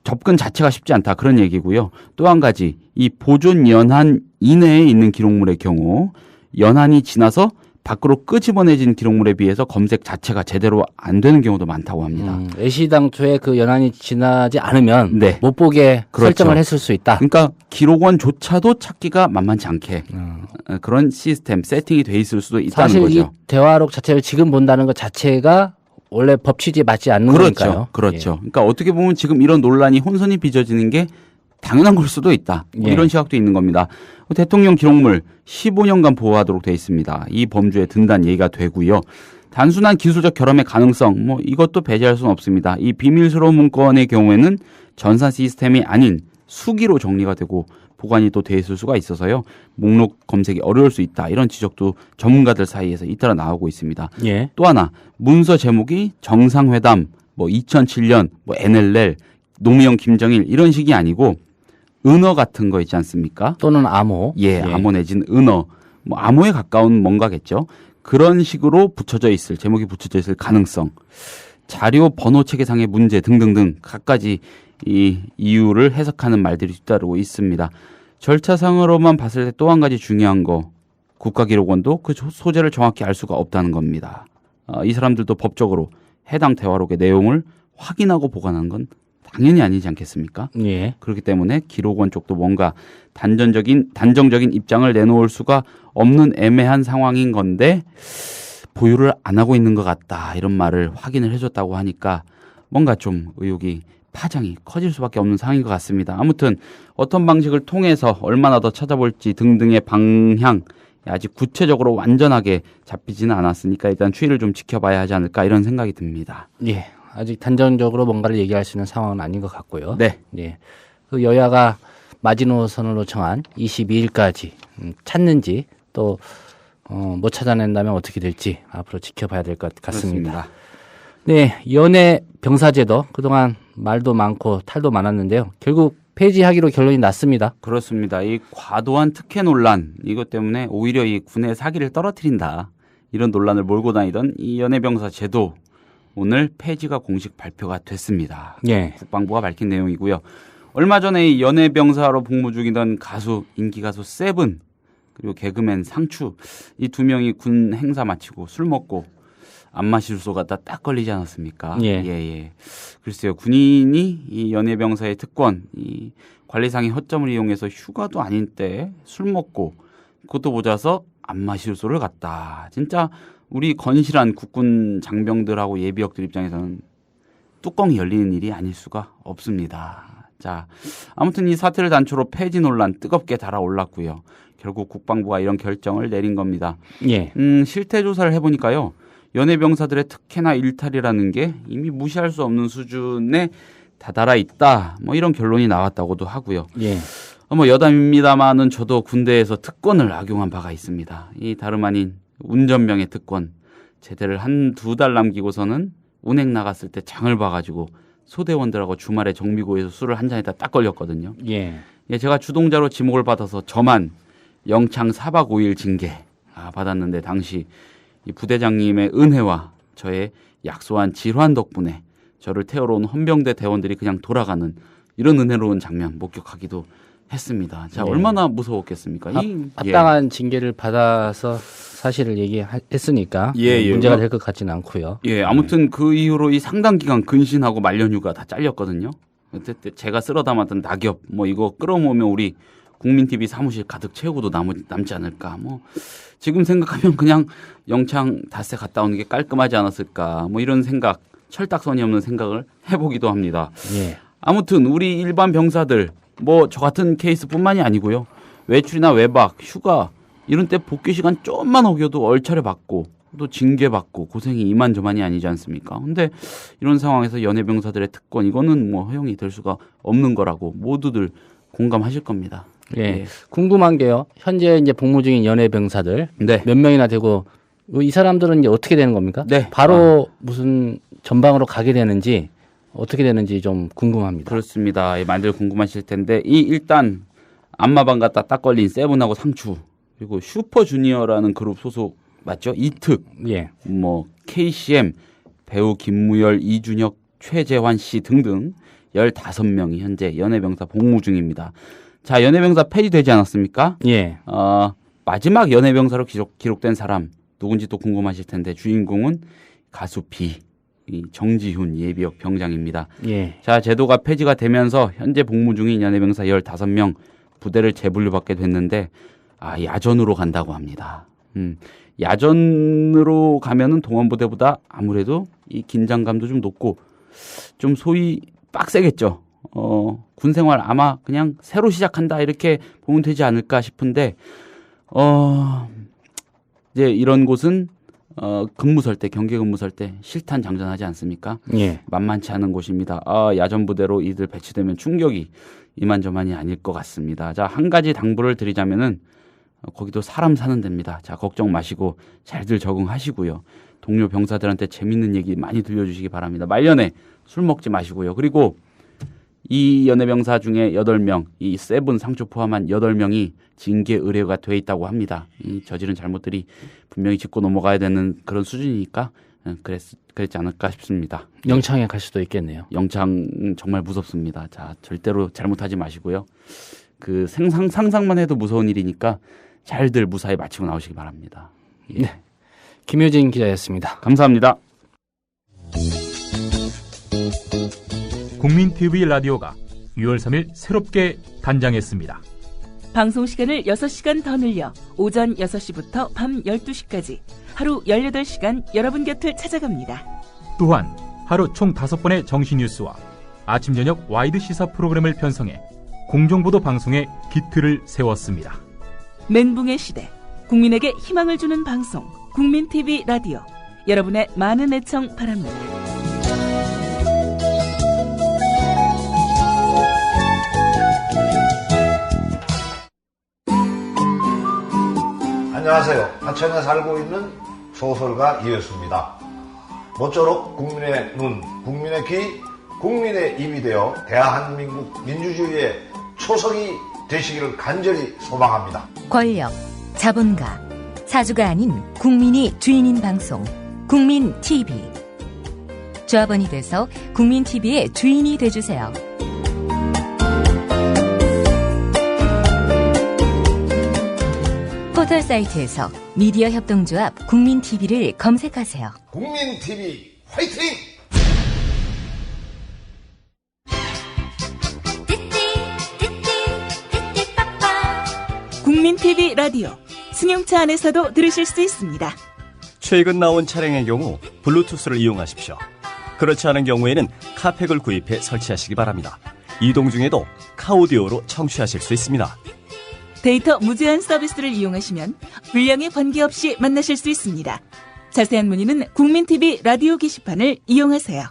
Speaker 12: 접근 자체가 쉽지 않다 그런 얘기고요. 또 한 가지 이 보존 연한 이내에 있는 기록물의 경우 연한이 지나서 밖으로 끄집어내진 기록물에 비해서 검색 자체가 제대로 안 되는 경우도 많다고 합니다.
Speaker 7: 애시당초에 그 연한이 지나지 않으면
Speaker 12: 네.
Speaker 7: 못 보게
Speaker 12: 그렇죠.
Speaker 7: 설정을 했을 수 있다.
Speaker 12: 그러니까 기록원조차도 찾기가 만만치 않게 그런 시스템 세팅이 돼 있을 수도 있다는
Speaker 7: 사실
Speaker 12: 거죠.
Speaker 7: 이 대화록 자체를 지금 본다는 것 자체가 원래 법 취지에 맞지 않는
Speaker 12: 그렇죠.
Speaker 7: 거니까요.
Speaker 12: 그렇죠.
Speaker 7: 예.
Speaker 12: 그러니까 어떻게 보면 지금 이런 논란이 혼선이 빚어지는 게 당연한 걸 수도 있다. 뭐
Speaker 7: 예.
Speaker 12: 이런 시각도 있는 겁니다. 대통령 기록물 15년간 보호하도록 돼 있습니다. 이 범주에 든다는 얘기가 되고요. 단순한 기술적 결함의 가능성, 뭐 이것도 배제할 수는 없습니다. 이 비밀스러운 문건의 경우에는 전산 시스템이 아닌 수기로 정리가 되고 보관이 또 돼 있을 수가 있어서요. 목록 검색이 어려울 수 있다. 이런 지적도 전문가들 사이에서 잇따라 나오고 있습니다.
Speaker 7: 예.
Speaker 12: 또 하나 문서 제목이 정상회담, 뭐 2007년, 뭐 NLL, 노무현, 김정일 이런 식이 아니고 은어 같은 거 있지 않습니까?
Speaker 7: 또는 암호.
Speaker 12: 예, 암호 내지는 은어. 뭐 암호에 가까운 뭔가겠죠. 그런 식으로 붙여져 있을, 제목이 붙여져 있을 가능성. 자료 번호 체계상의 문제 등등등 갖가지 이 이유를 해석하는 말들이 뒤따르고 있습니다. 절차상으로만 봤을 때 또 한 가지 중요한 거. 국가기록원도 그 소재를 정확히 알 수가 없다는 겁니다. 이 사람들도 법적으로 해당 대화록의 내용을 확인하고 보관하는 건 당연히 아니지 않겠습니까?
Speaker 7: 예.
Speaker 12: 그렇기 때문에 기록원 쪽도 뭔가 단정적인 입장을 내놓을 수가 없는 애매한 상황인 건데 보유를 안 하고 있는 것 같다 이런 말을 확인을 해줬다고 하니까 뭔가 좀 의혹이 파장이 커질 수밖에 없는 상황인 것 같습니다. 아무튼 어떤 방식을 통해서 얼마나 더 찾아볼지 등등의 방향 아직 구체적으로 완전하게 잡히지는 않았으니까 일단 추이를 좀 지켜봐야 하지 않을까 이런 생각이 듭니다.
Speaker 7: 예. 아직 단정적으로 뭔가를 얘기할 수 있는 상황은 아닌 것 같고요.
Speaker 12: 네.
Speaker 7: 예. 그 여야가 마지노선으로 정한 22일까지 찾는지 또 못 찾아낸다면 어떻게 될지 앞으로 지켜봐야 될 것 같습니다.
Speaker 12: 그렇습니다.
Speaker 7: 네, 연애 병사제도 그동안 말도 많고 탈도 많았는데요. 결국 폐지하기로 결론이 났습니다.
Speaker 12: 그렇습니다. 이 과도한 특혜 논란 이것 때문에 오히려 이 군의 사기를 떨어뜨린다 이런 논란을 몰고 다니던 이 연애병사 제도 오늘 폐지가 공식 발표가 됐습니다.
Speaker 7: 예.
Speaker 12: 국방부가 밝힌 내용이고요. 얼마 전에 이 연애병사로 복무 중이던 가수 인기 가수 세븐 그리고 개그맨 상추 이 두 명이 군 행사 마치고 술 먹고 안마실소 갖다 딱 걸리지 않았습니까?
Speaker 7: 예.
Speaker 12: 글쎄요, 군인이 이 연예병사의 특권, 이 관리상의 허점을 이용해서 휴가도 아닌 때 술 먹고 그것도 모자라서 안마실소를 갔다. 진짜 우리 건실한 국군 장병들하고 예비역들 입장에서는 뚜껑이 열리는 일이 아닐 수가 없습니다. 자, 아무튼 이 사태를 단초로 폐지 논란 뜨겁게 달아올랐고요. 결국 국방부가 이런 결정을 내린 겁니다.
Speaker 7: 예.
Speaker 12: 실태 조사를 해보니까요. 연예병사들의 특혜나 일탈이라는 게 이미 무시할 수 없는 수준에 다다라 있다. 뭐 이런 결론이 나왔다고도 하고요.
Speaker 7: 예.
Speaker 12: 뭐 여담입니다만은 저도 군대에서 특권을 악용한 바가 있습니다. 이 다름 아닌 운전병의 특권. 제대를 1-2달 남기고서는 운행 나갔을 때 장을 봐가지고 소대원들하고 주말에 정비고에서 술을 한 잔에다 딱 걸렸거든요.
Speaker 7: 예.
Speaker 12: 제가 주동자로 지목을 받아서 저만 영창 4박 5일 징계 받았는데 당시 이 부대장님의 은혜와 저의 약소한 질환 덕분에 저를 태우러 온 헌병대 대원들이 그냥 돌아가는 이런 은혜로운 장면 목격하기도 했습니다. 자,
Speaker 7: 네.
Speaker 12: 얼마나 무서웠겠습니까?
Speaker 7: 합당한 징계를 받아서 사실을 얘기했으니까 문제가 될 것 같지는 않고요.
Speaker 12: 아무튼 그 이후로 이 상당 기간 근신하고 말년휴가 다 잘렸거든요. 제가 쓸어 담았던 낙엽 뭐 이거 끌어모으면 우리 국민TV 사무실 가득 채우고도 남지 않을까. 뭐 지금 생각하면 그냥 영창 닷새 갔다 오는 게 깔끔하지 않았을까. 뭐 이런 생각, 철딱선이 없는 생각을 해보기도 합니다.
Speaker 7: 예.
Speaker 12: 아무튼 우리 일반 병사들 뭐 저 같은 케이스뿐만이 아니고요. 외출이나 외박, 휴가 이런 때 복귀 시간 좀만 어겨도 얼차려 받고 또 징계받고 고생이 이만저만이 아니지 않습니까? 근데 이런 상황에서 연예병사들의 특권 이거는 뭐 허용이 될 수가 없는 거라고 모두들 공감하실 겁니다.
Speaker 7: 예.
Speaker 12: 예.
Speaker 7: 궁금한 게요. 현재 이제 복무 중인 연예병사들
Speaker 12: 네.
Speaker 7: 몇 명이나 되고 이 사람들은 이제 어떻게 되는 겁니까?
Speaker 12: 네.
Speaker 7: 바로 무슨 전방으로 가게 되는지 어떻게 되는지 좀 궁금합니다.
Speaker 12: 그렇습니다. 많이들 궁금하실 텐데 일단 안마방 갖다 딱 걸린 세븐하고 상추 그리고 슈퍼주니어라는 그룹 소속 맞죠? 이특,
Speaker 7: 예.
Speaker 12: 뭐 KCM, 배우 김무열, 이준혁, 최재환 씨 등등 15명이 현재 연예병사 복무 중입니다. 자, 연예병사 폐지되지 않았습니까?
Speaker 7: 예.
Speaker 12: 마지막 연예병사로 기록된 사람 누군지 또 궁금하실 텐데 주인공은 가수 B, 정지훈 예비역 병장입니다.
Speaker 7: 예.
Speaker 12: 자, 제도가 폐지가 되면서 현재 복무 중인 연예병사 15명 부대를 재분류받게 됐는데 야전으로 간다고 합니다. 야전으로 가면은 동원부대보다 아무래도 이 긴장감도 좀 높고 좀 소위 빡세겠죠. 군 생활 아마 그냥 새로 시작한다 이렇게 보면 되지 않을까 싶은데 이제 이런 곳은 근무 설 때 경계 근무 설 때 실탄 장전하지 않습니까?
Speaker 7: 예.
Speaker 12: 만만치 않은 곳입니다. 야전 부대로 이들 배치되면 충격이 이만저만이 아닐 것 같습니다. 자, 한 가지 당부를 드리자면은 거기도 사람 사는 데입니다. 자, 걱정 마시고 잘들 적응하시고요. 동료 병사들한테 재밌는 얘기 많이 들려주시기 바랍니다. 말년에 술 먹지 마시고요. 그리고 이 연예병사 중에 8명, 이 세븐 상추 포함한 8명이 징계 의뢰가 돼 있다고 합니다. 이 저지른 잘못들이 분명히 짚고 넘어가야 되는 그런 수준이니까 그랬지 않을까 싶습니다.
Speaker 7: 영창에 갈 수도 있겠네요.
Speaker 12: 영창 정말 무섭습니다. 자, 절대로 잘못하지 마시고요. 그 상상만 해도 무서운 일이니까 잘들 무사히 마치고 나오시기 바랍니다. 예.
Speaker 7: 네. 김효진 기자였습니다.
Speaker 12: 감사합니다.
Speaker 11: 국민TV 라디오가 6월 3일 새롭게 단장했습니다.
Speaker 13: 방송 시간을 6시간 더 늘려 오전 6시부터 밤 12시까지 하루 18시간 여러분 곁을 찾아갑니다.
Speaker 11: 또한 하루 총 5번의 정시 뉴스와 아침 저녁 와이드 시사 프로그램을 편성해 공정보도 방송에 기틀을 세웠습니다.
Speaker 13: 멘붕의 시대, 국민에게 희망을 주는 방송 국민TV 라디오, 여러분의 많은 애청 바랍니다.
Speaker 14: 안녕하세요. 하천에 살고 있는 소설가 이효수입니다. 모쪼록 국민의 눈, 국민의 귀, 국민의 입이 되어 대한민국 민주주의의 초석이 되시기를 간절히 소망합니다.
Speaker 15: 권력, 자본가, 사주가 아닌 국민이 주인인 방송 국민TV. 조합원이 돼서 국민TV의 주인이 돼주세요. 포털 사이트에서 미디어 협동조합 국민TV를 검색하세요.
Speaker 14: 국민TV 화이팅!
Speaker 13: 국민TV 라디오, 승용차 안에서도 들으실 수 있습니다.
Speaker 16: 최근 나온 차량의 경우 블루투스를 이용하십시오. 그렇지 않은 경우에는 카팩을 구입해 설치하시기 바랍니다. 이동 중에도 카오디오로 청취하실 수 있습니다.
Speaker 13: 데이터 무제한 서비스를 이용하시면 분량에 관계없이 만나실 수 있습니다. 자세한 문의는 국민TV 라디오 게시판을 이용하세요.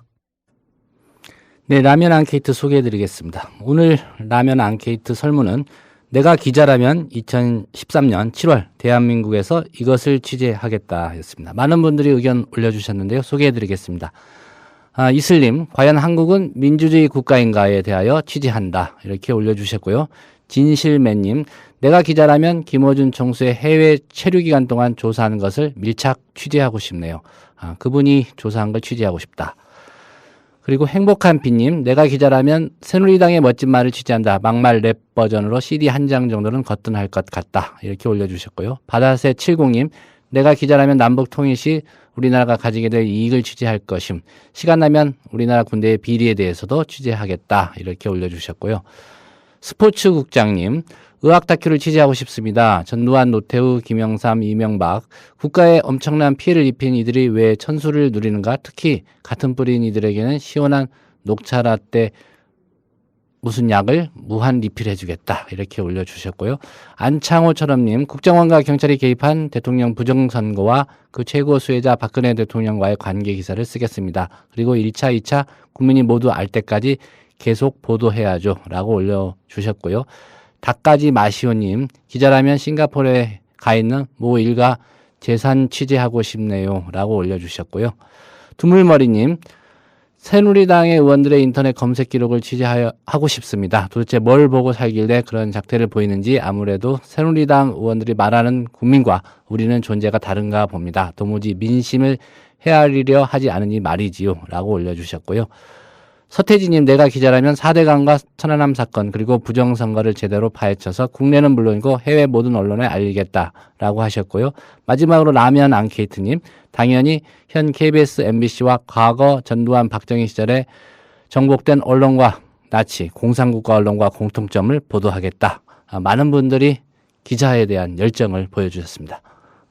Speaker 7: 네, 라면 앙케이트 소개해드리겠습니다. 오늘 라면 앙케이트 설문은 내가 기자라면 2013년 7월 대한민국에서 이것을 취재하겠다 였습니다. 많은 분들이 의견 올려주셨는데요. 소개해드리겠습니다. 이슬님, 과연 한국은 민주주의 국가인가에 대하여 취재한다. 이렇게 올려주셨고요. 진실맨님, 내가 기자라면 김어준 총수의 해외 체류 기간 동안 조사하는 것을 밀착 취재하고 싶네요. 그분이 조사한 걸 취재하고 싶다. 그리고 행복한 비님, 내가 기자라면 새누리당의 멋진 말을 취재한다. 막말 랩 버전으로 CD 한 장 정도는 거뜬할 것 같다. 이렇게 올려주셨고요. 바다새 70님, 내가 기자라면 남북 통일 시 우리나라가 가지게 될 이익을 취재할 것임. 시간 나면 우리나라 군대의 비리에 대해서도 취재하겠다. 이렇게 올려주셨고요. 스포츠국장님, 의학 다큐를 취재하고 싶습니다. 전두환, 노태우, 김영삼, 이명박. 국가에 엄청난 피해를 입힌 이들이 왜 천수를 누리는가? 특히 같은 뿌리인 이들에게는 시원한 녹차라떼 무슨 약을 무한 리필해주겠다. 이렇게 올려주셨고요. 안창호처럼님, 국정원과 경찰이 개입한 대통령 부정선거와 그 최고 수혜자 박근혜 대통령과의 관계 기사를 쓰겠습니다. 그리고 1차, 2차 국민이 모두 알 때까지 계속 보도해야죠. 라고 올려주셨고요. 닭가지 마시오님, 기자라면 싱가포르에 가 있는 모 일가 재산 취재하고 싶네요. 라고 올려주셨고요. 두물머리님, 새누리당의 의원들의 인터넷 검색 기록을 취재하고 싶습니다. 도대체 뭘 보고 살길래 그런 작태를 보이는지 아무래도 새누리당 의원들이 말하는 국민과 우리는 존재가 다른가 봅니다. 도무지 민심을 헤아리려 하지 않으니 말이지요. 라고 올려주셨고요. 서태지님, 내가 기자라면 4대강과 천안함 사건 그리고 부정선거를 제대로 파헤쳐서 국내는 물론이고 해외 모든 언론에 알리겠다라고 하셨고요. 마지막으로 라면 앙케이트님, 당연히 현 KBS, MBC와 과거 전두환, 박정희 시절에 정복된 언론과 나치, 공산국가 언론과 공통점을 보도하겠다. 많은 분들이 기자에 대한 열정을 보여주셨습니다.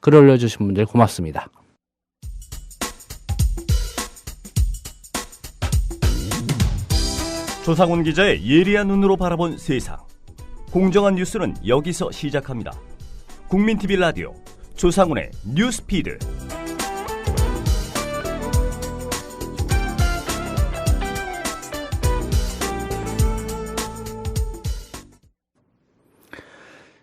Speaker 7: 글 올려주신 분들 고맙습니다.
Speaker 16: 조상훈 기자의 예리한 눈으로 바라본 세상. 공정한 뉴스는 여기서 시작합니다. 국민TV 라디오 조상훈의 뉴스피드.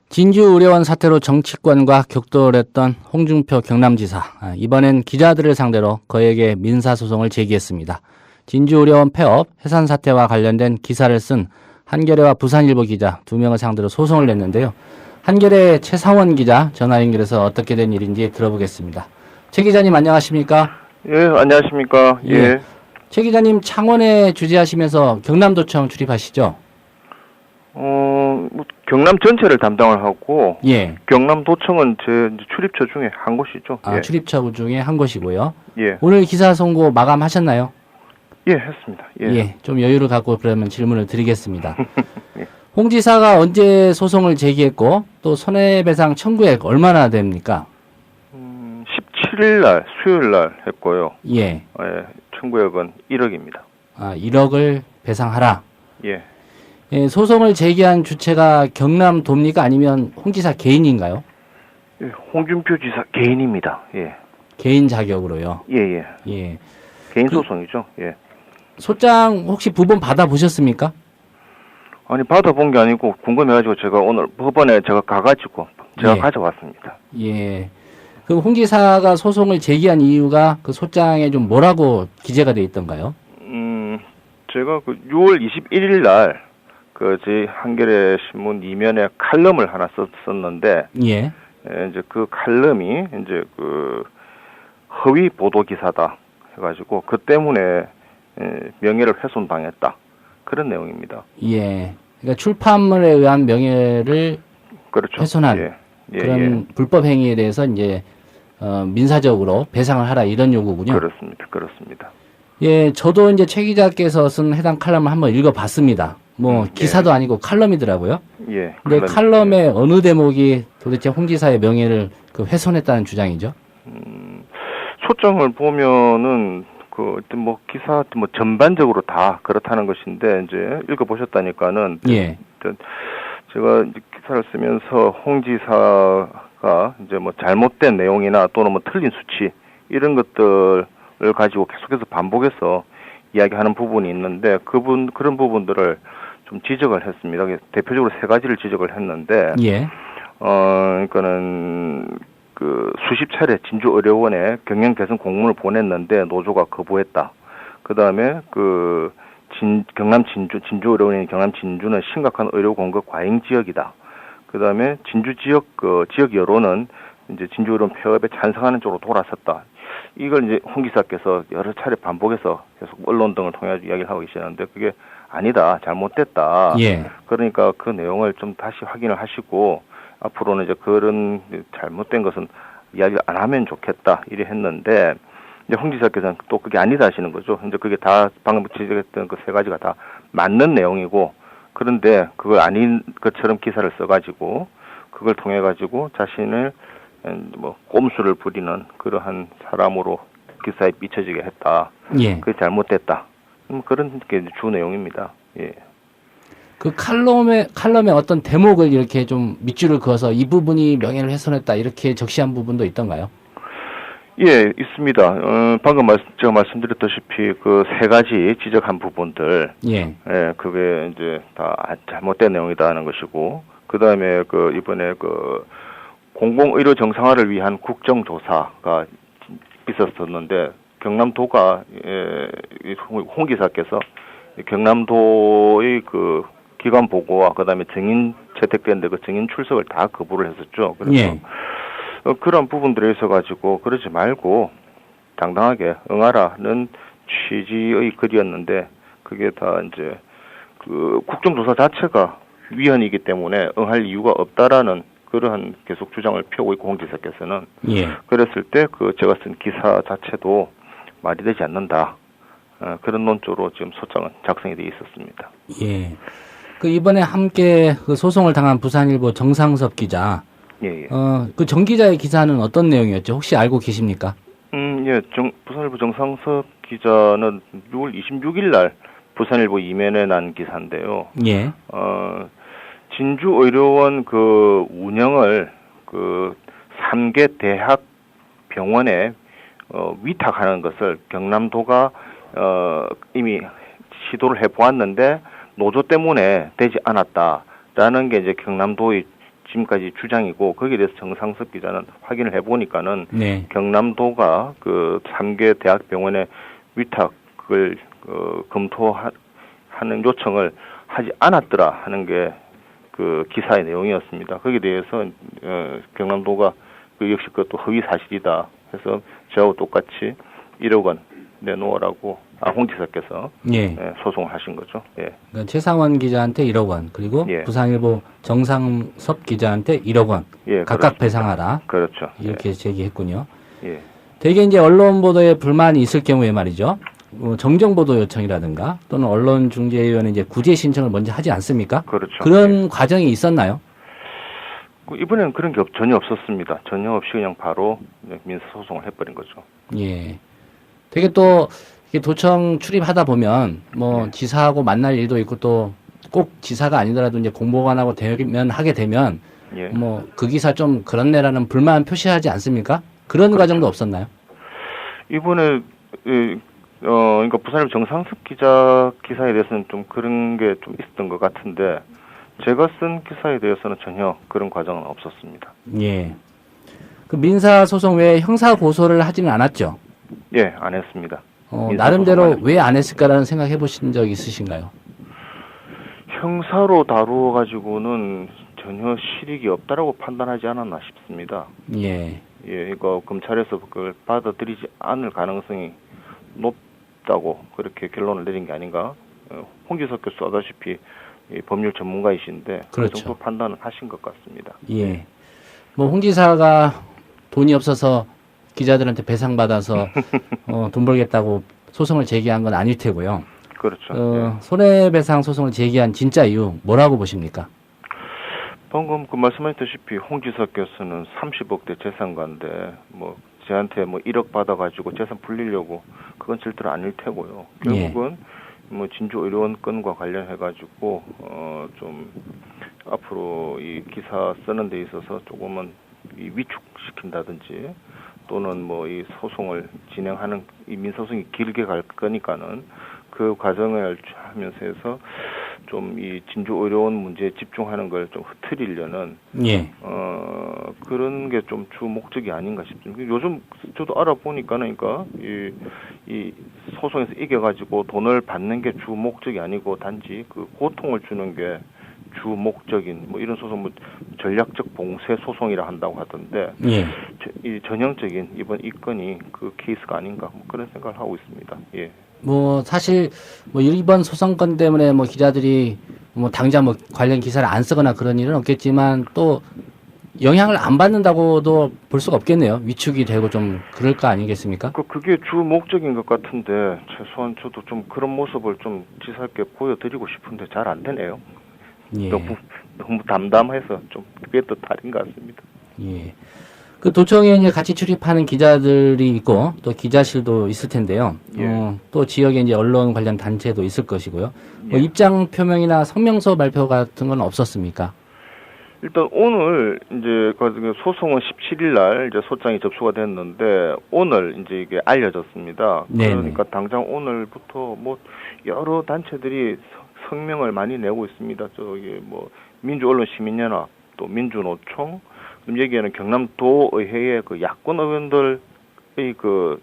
Speaker 7: 진주 의료원 사태로 정치권과 격돌했던 홍준표 경남지사, 이번엔 기자들을 상대로 그에게 민사소송을 제기했습니다. 진주 의료원 폐업, 해산 사태와 관련된 기사를 쓴 한겨레와 부산일보 기자 2명을 상대로 소송을 냈는데요. 한겨레 최상원 기자 전화 연결해서 어떻게 된 일인지 들어보겠습니다. 최 기자님 안녕하십니까?
Speaker 17: 예, 안녕하십니까? 예.
Speaker 7: 최 기자님 창원에 주재하시면서 경남도청 출입하시죠?
Speaker 17: 경남 전체를 담당을 하고,
Speaker 7: 예.
Speaker 17: 경남도청은 제 출입처 중에 한 곳이죠.
Speaker 7: 아,
Speaker 17: 예.
Speaker 7: 출입처 중에 한 곳이고요.
Speaker 17: 예.
Speaker 7: 오늘 기사 송고 마감하셨나요?
Speaker 17: 예, 했습니다. 예.
Speaker 7: 예, 좀 여유를 갖고 그러면 질문을 드리겠습니다. 예. 홍 지사가 언제 소송을 제기했고 또 손해배상 청구액 얼마나 됩니까?
Speaker 17: 17일 날 수요일 날 했고요.
Speaker 7: 예.
Speaker 17: 예, 청구액은 1억입니다.
Speaker 7: 아, 1억을 배상하라.
Speaker 17: 예.
Speaker 7: 예, 소송을 제기한 주체가 경남도입니까? 아니면 홍 지사 개인인가요?
Speaker 17: 예, 홍준표 지사 개인입니다. 예.
Speaker 7: 개인 자격으로요.
Speaker 17: 예, 예.
Speaker 7: 예.
Speaker 17: 개인 소송이죠. 예.
Speaker 7: 소장 혹시 부본 받아보셨습니까?
Speaker 17: 아니, 받아본 게 아니고 궁금해가지고 제가 오늘 법원에 제가 가가지고 제가
Speaker 7: 예.
Speaker 17: 가져왔습니다.
Speaker 7: 예. 그 홍 지사가 소송을 제기한 이유가 그 소장에 좀 뭐라고 기재가 돼 있던가요?
Speaker 17: 제가 그 6월 21일 날 그 저희 한겨레 신문 이면에 칼럼을 하나 썼는데,
Speaker 7: 예.
Speaker 17: 이제 그 칼럼이 이제 그 허위 보도 기사다 해가지고 그 때문에 명예를 훼손당했다, 그런 내용입니다.
Speaker 7: 예. 그러니까 출판물에 의한 명예를
Speaker 17: 그렇죠.
Speaker 7: 훼손한
Speaker 17: 예. 예,
Speaker 7: 그런 불법 행위에 대해서 이제 민사적으로 배상을 하라 이런 요구군요.
Speaker 17: 그렇습니다. 그렇습니다.
Speaker 7: 예, 저도 이제 최 기자께서 쓴 해당 칼럼을 한번 읽어봤습니다. 뭐 기사도 아니고 칼럼이더라고요.
Speaker 17: 예.
Speaker 7: 근데 칼럼의 어느 대목이 도대체 홍 지사의 명예를 훼손했다는 주장이죠?
Speaker 17: 초점을 보면은 그 뭐 기사 뭐 전반적으로 다 그렇다는 것인데, 이제 읽어보셨다니까는
Speaker 7: 예.
Speaker 17: 제가 이제 기사를 쓰면서 홍 지사가 이제 뭐 잘못된 내용이나 또는 뭐 틀린 수치 이런 것들을 가지고 계속해서 반복해서 이야기하는 부분이 있는데, 그런 부분들을 좀 지적을 했습니다. 대표적으로 3가지를 지적을 했는데,
Speaker 7: 예.
Speaker 17: 그러니까는 그 수십 차례 진주 의료원에 경영 개선 공문을 보냈는데 노조가 거부했다. 그 다음에 그 경남 진주 의료원인 경남 진주는 심각한 의료 공급 과잉 지역이다. 그 다음에 진주 지역 지역 여론은 이제 진주 의료원 폐업에 찬성하는 쪽으로 돌아섰다. 이걸 이제 홍 기사께서 여러 차례 반복해서 계속 언론 등을 통해 이야기를 하고 계시는데, 그게 아니다, 잘못됐다.
Speaker 7: 예.
Speaker 17: 그러니까 그 내용을 좀 다시 확인을 하시고 앞으로는 이제 그런 잘못된 것은 이야기를 안 하면 좋겠다 이래 했는데 이제 홍 지사께서는 또 그게 아니다 하시는 거죠. 이제 그게 다 방금 지적했던 그 세 가지가 다 맞는 내용이고 그런데 그걸 아닌 것처럼 기사를 써가지고 그걸 통해 가지고 자신을 뭐 꼼수를 부리는 그러한 사람으로 기사에 비춰지게 했다.
Speaker 7: 예.
Speaker 17: 그게 잘못됐다. 그런 게 주 내용입니다. 예.
Speaker 7: 그 칼럼에 어떤 대목을 이렇게 좀 밑줄을 그어서 이 부분이 명예를 훼손했다 이렇게 적시한 부분도 있던가요?
Speaker 17: 예, 있습니다. 방금 제가 말씀드렸다시피 그 세 가지 지적한 부분들, 예, 그게 이제 다 잘못된 내용이다 하는 것이고, 그 다음에 그 이번에 그 공공의료 정상화를 위한 국정조사가 있었었는데 경남도가 홍 기사께서 경남도의 그 기관 보고와 그 다음에 증인 채택되는데 그 증인 출석을 다 거부를 했었죠. 그래서
Speaker 7: 예.
Speaker 17: 그런 부분들에 있어 가지고 그러지 말고 당당하게 응하라는 취지의 글이었는데 그게 다 이제 그 국정조사 자체가 위헌이기 때문에 응할 이유가 없다라는 그러한 계속 주장을 펴고 있고 홍 지사께서는
Speaker 7: 예.
Speaker 17: 그랬을 때 그 제가 쓴 기사 자체도 말이 되지 않는다. 그런 논조로 지금 소장은 작성이 되어 있었습니다.
Speaker 7: 예. 그 이번에 함께 그 소송을 당한 부산일보 정상섭 기자.
Speaker 17: 예.
Speaker 7: 그 정 기자의 기사는 어떤 내용이었죠? 혹시 알고 계십니까?
Speaker 17: 예. 부산일보 정상섭 기자는 6월 26일 날 부산일보 이면에 난 기사인데요.
Speaker 7: 예.
Speaker 17: 진주의료원 그 운영을 그 3개 대학 병원에 위탁하는 것을 경남도가 이미 시도를 해보았는데 노조 때문에 되지 않았다라는 게 이제 경남도의 지금까지 주장이고 거기에 대해서 정상섭 기자는 확인을 해보니까는
Speaker 7: 네.
Speaker 17: 경남도가 그 3개 대학병원의 위탁을 검토하는 요청을 하지 않았더라 하는 게 그 기사의 내용이었습니다. 거기에 대해서 경남도가 그 역시 그것도 허위 사실이다 해서 저하고 똑같이 1억 원 내놓으라고 홍 지사께서
Speaker 7: 예.
Speaker 17: 소송을 하신 거죠. 예.
Speaker 7: 그러니까 최상원 기자한테 1억 원 그리고
Speaker 17: 예.
Speaker 7: 부산일보 정상섭 기자한테 1억 원
Speaker 17: 예,
Speaker 7: 각각
Speaker 17: 그렇죠.
Speaker 7: 배상하라.
Speaker 17: 그렇죠.
Speaker 7: 이렇게 제기했군요.
Speaker 17: 예.
Speaker 7: 대개 이제 언론 보도에 불만이 있을 경우에 말이죠. 정정 보도 요청이라든가 또는 언론중재위원회 이제 구제 신청을 먼저 하지 않습니까?
Speaker 17: 그렇죠.
Speaker 7: 그런 과정이 있었나요?
Speaker 17: 이번에는 그런 게 전혀 없었습니다. 전혀 없이 그냥 바로 민사 소송을 해버린 거죠.
Speaker 7: 예. 되게 또 이게 도청 출입하다 보면 뭐 지사하고 만날 일도 있고 또 꼭 지사가 아니더라도 이제 공보관하고 대면하게 되면
Speaker 17: 예.
Speaker 7: 뭐 그 기사 좀 그렇네라는 불만 표시하지 않습니까? 그런
Speaker 17: 그렇죠.
Speaker 7: 과정도 없었나요?
Speaker 17: 이번에 그러니까 부산일보 정상섭 기자 기사에 대해서는 좀 그런 게 좀 있었던 것 같은데 제가 쓴 기사에 대해서는 전혀 그런 과정은 없었습니다.
Speaker 7: 예. 그 민사 소송 외에 형사 고소를 하지는 않았죠?
Speaker 17: 예, 안 했습니다.
Speaker 7: 나름대로 왜 안 했을까라는 생각해 보신 적 있으신가요?
Speaker 17: 형사로 다루어 가지고는 전혀 실익이 없다라고 판단하지 않았나 싶습니다.
Speaker 7: 예.
Speaker 17: 예, 이거 검찰에서 그걸 받아들이지 않을 가능성이 높다고 그렇게 결론을 내린 게 아닌가. 홍 지사께서 아다시피 법률 전문가이신데
Speaker 7: 그렇죠.
Speaker 17: 그 정도 판단을 하신 것 같습니다.
Speaker 7: 예. 뭐 홍 지사가 돈이 없어서 기자들한테 배상받아서 돈 벌겠다고 소송을 제기한 건 아닐 테고요.
Speaker 17: 그렇죠.
Speaker 7: 손해배상 소송을 제기한 진짜 이유 뭐라고 보십니까?
Speaker 17: 방금 그 말씀하셨다시피 홍 지사께서는 30억대 재산가인데 뭐 저한테 뭐 1억 받아가지고 재산 불리려고 그건 절대로 아닐 테고요. 결국은 뭐 진주의료원 건과 관련해가지고 좀 앞으로 이 기사 쓰는 데 있어서 조금은 이 위축시킨다든지 또는 뭐 이 소송을 진행하는 이 민소송이 길게 갈 거니까는 그 과정을 하면서 해서 좀 이 진주의료원 문제에 집중하는 걸 좀 흐트리려는
Speaker 7: 예.
Speaker 17: 그런 게 좀 주 목적이 아닌가 싶습니다. 요즘 저도 알아보니까는 그러니까 이 소송에서 이겨가지고 돈을 받는 게 주 목적이 아니고 단지 그 고통을 주는 게 주 목적인 뭐 이런 소송 뭐 전략적 봉쇄 소송이라 한다고 하던데
Speaker 7: 예.
Speaker 17: 이 전형적인 이번 이 건이 그 케이스가 아닌가 뭐 그런 생각을 하고 있습니다. 예.
Speaker 7: 뭐 사실 뭐 이번 소송건 때문에 뭐 기자들이 뭐 당장 뭐 관련 기사를 안 쓰거나 그런 일은 없겠지만 또 영향을 안 받는다고도 볼 수가 없겠네요. 위축이 되고 좀 그럴 거 아니겠습니까?
Speaker 17: 그게 주 목적인 것 같은데 최소한 저도 좀 그런 모습을 좀 지사께 보여드리고 싶은데 잘 안 되네요.
Speaker 7: 예.
Speaker 17: 너무 담담해서 좀 그게 또 다른 것 같습니다.
Speaker 7: 예. 그 도청에 이제 같이 출입하는 기자들이 있고 또 기자실도 있을 텐데요.
Speaker 17: 예.
Speaker 7: 또 지역에 이제 언론 관련 단체도 있을 것이고요. 뭐
Speaker 17: 예.
Speaker 7: 입장 표명이나 성명서 발표 같은 건 없었습니까?
Speaker 17: 일단 오늘 이제 그 소송은 17일 날 이제 소장이 접수가 됐는데 오늘 이제 이게 알려졌습니다.
Speaker 7: 네네.
Speaker 17: 그러니까 당장 오늘부터 뭐 여러 단체들이 성명을 많이 내고 있습니다. 저기 뭐 민주언론시민연합 또 민주노총 여기에는 경남도의회의 그 야권 의원들의 그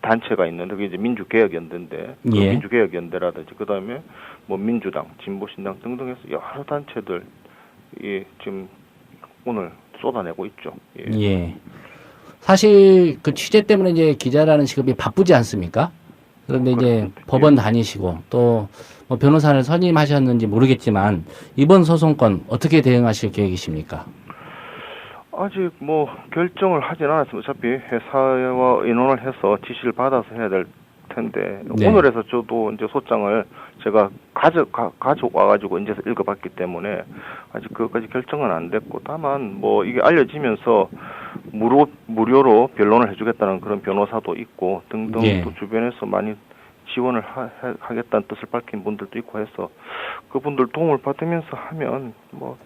Speaker 17: 단체가 있는데 그게 이제 민주개혁연대인데 그
Speaker 7: 예.
Speaker 17: 민주개혁연대라든지 그 다음에 뭐 민주당, 진보신당 등등해서 여러 단체들이 지금 오늘 쏟아내고 있죠. 예.
Speaker 7: 예. 사실 그 취재 때문에 이제 기자라는 직업이 바쁘지 않습니까? 그런데 이제 법원 다니시고 또 뭐 변호사를 선임하셨는지 모르겠지만 이번 소송건 어떻게 대응하실 계획이십니까?
Speaker 17: 아직 뭐 결정을 하진 않았습니다. 어차피 회사와 의논을 해서 지시를 받아서 해야 될 텐데
Speaker 7: 네.
Speaker 17: 오늘에서 저도 이제 소장을 제가 가져와가지고 이제 읽어봤기 때문에 아직 그것까지 결정은 안 됐고 다만 뭐 이게 알려지면서 무료로 변론을 해주겠다는 그런 변호사도 있고 등등
Speaker 7: 예.
Speaker 17: 또 주변에서 많이 지원을 하겠다는 뜻을 밝힌 분들도 있고 해서 그분들 도움을 받으면서 하면 뭐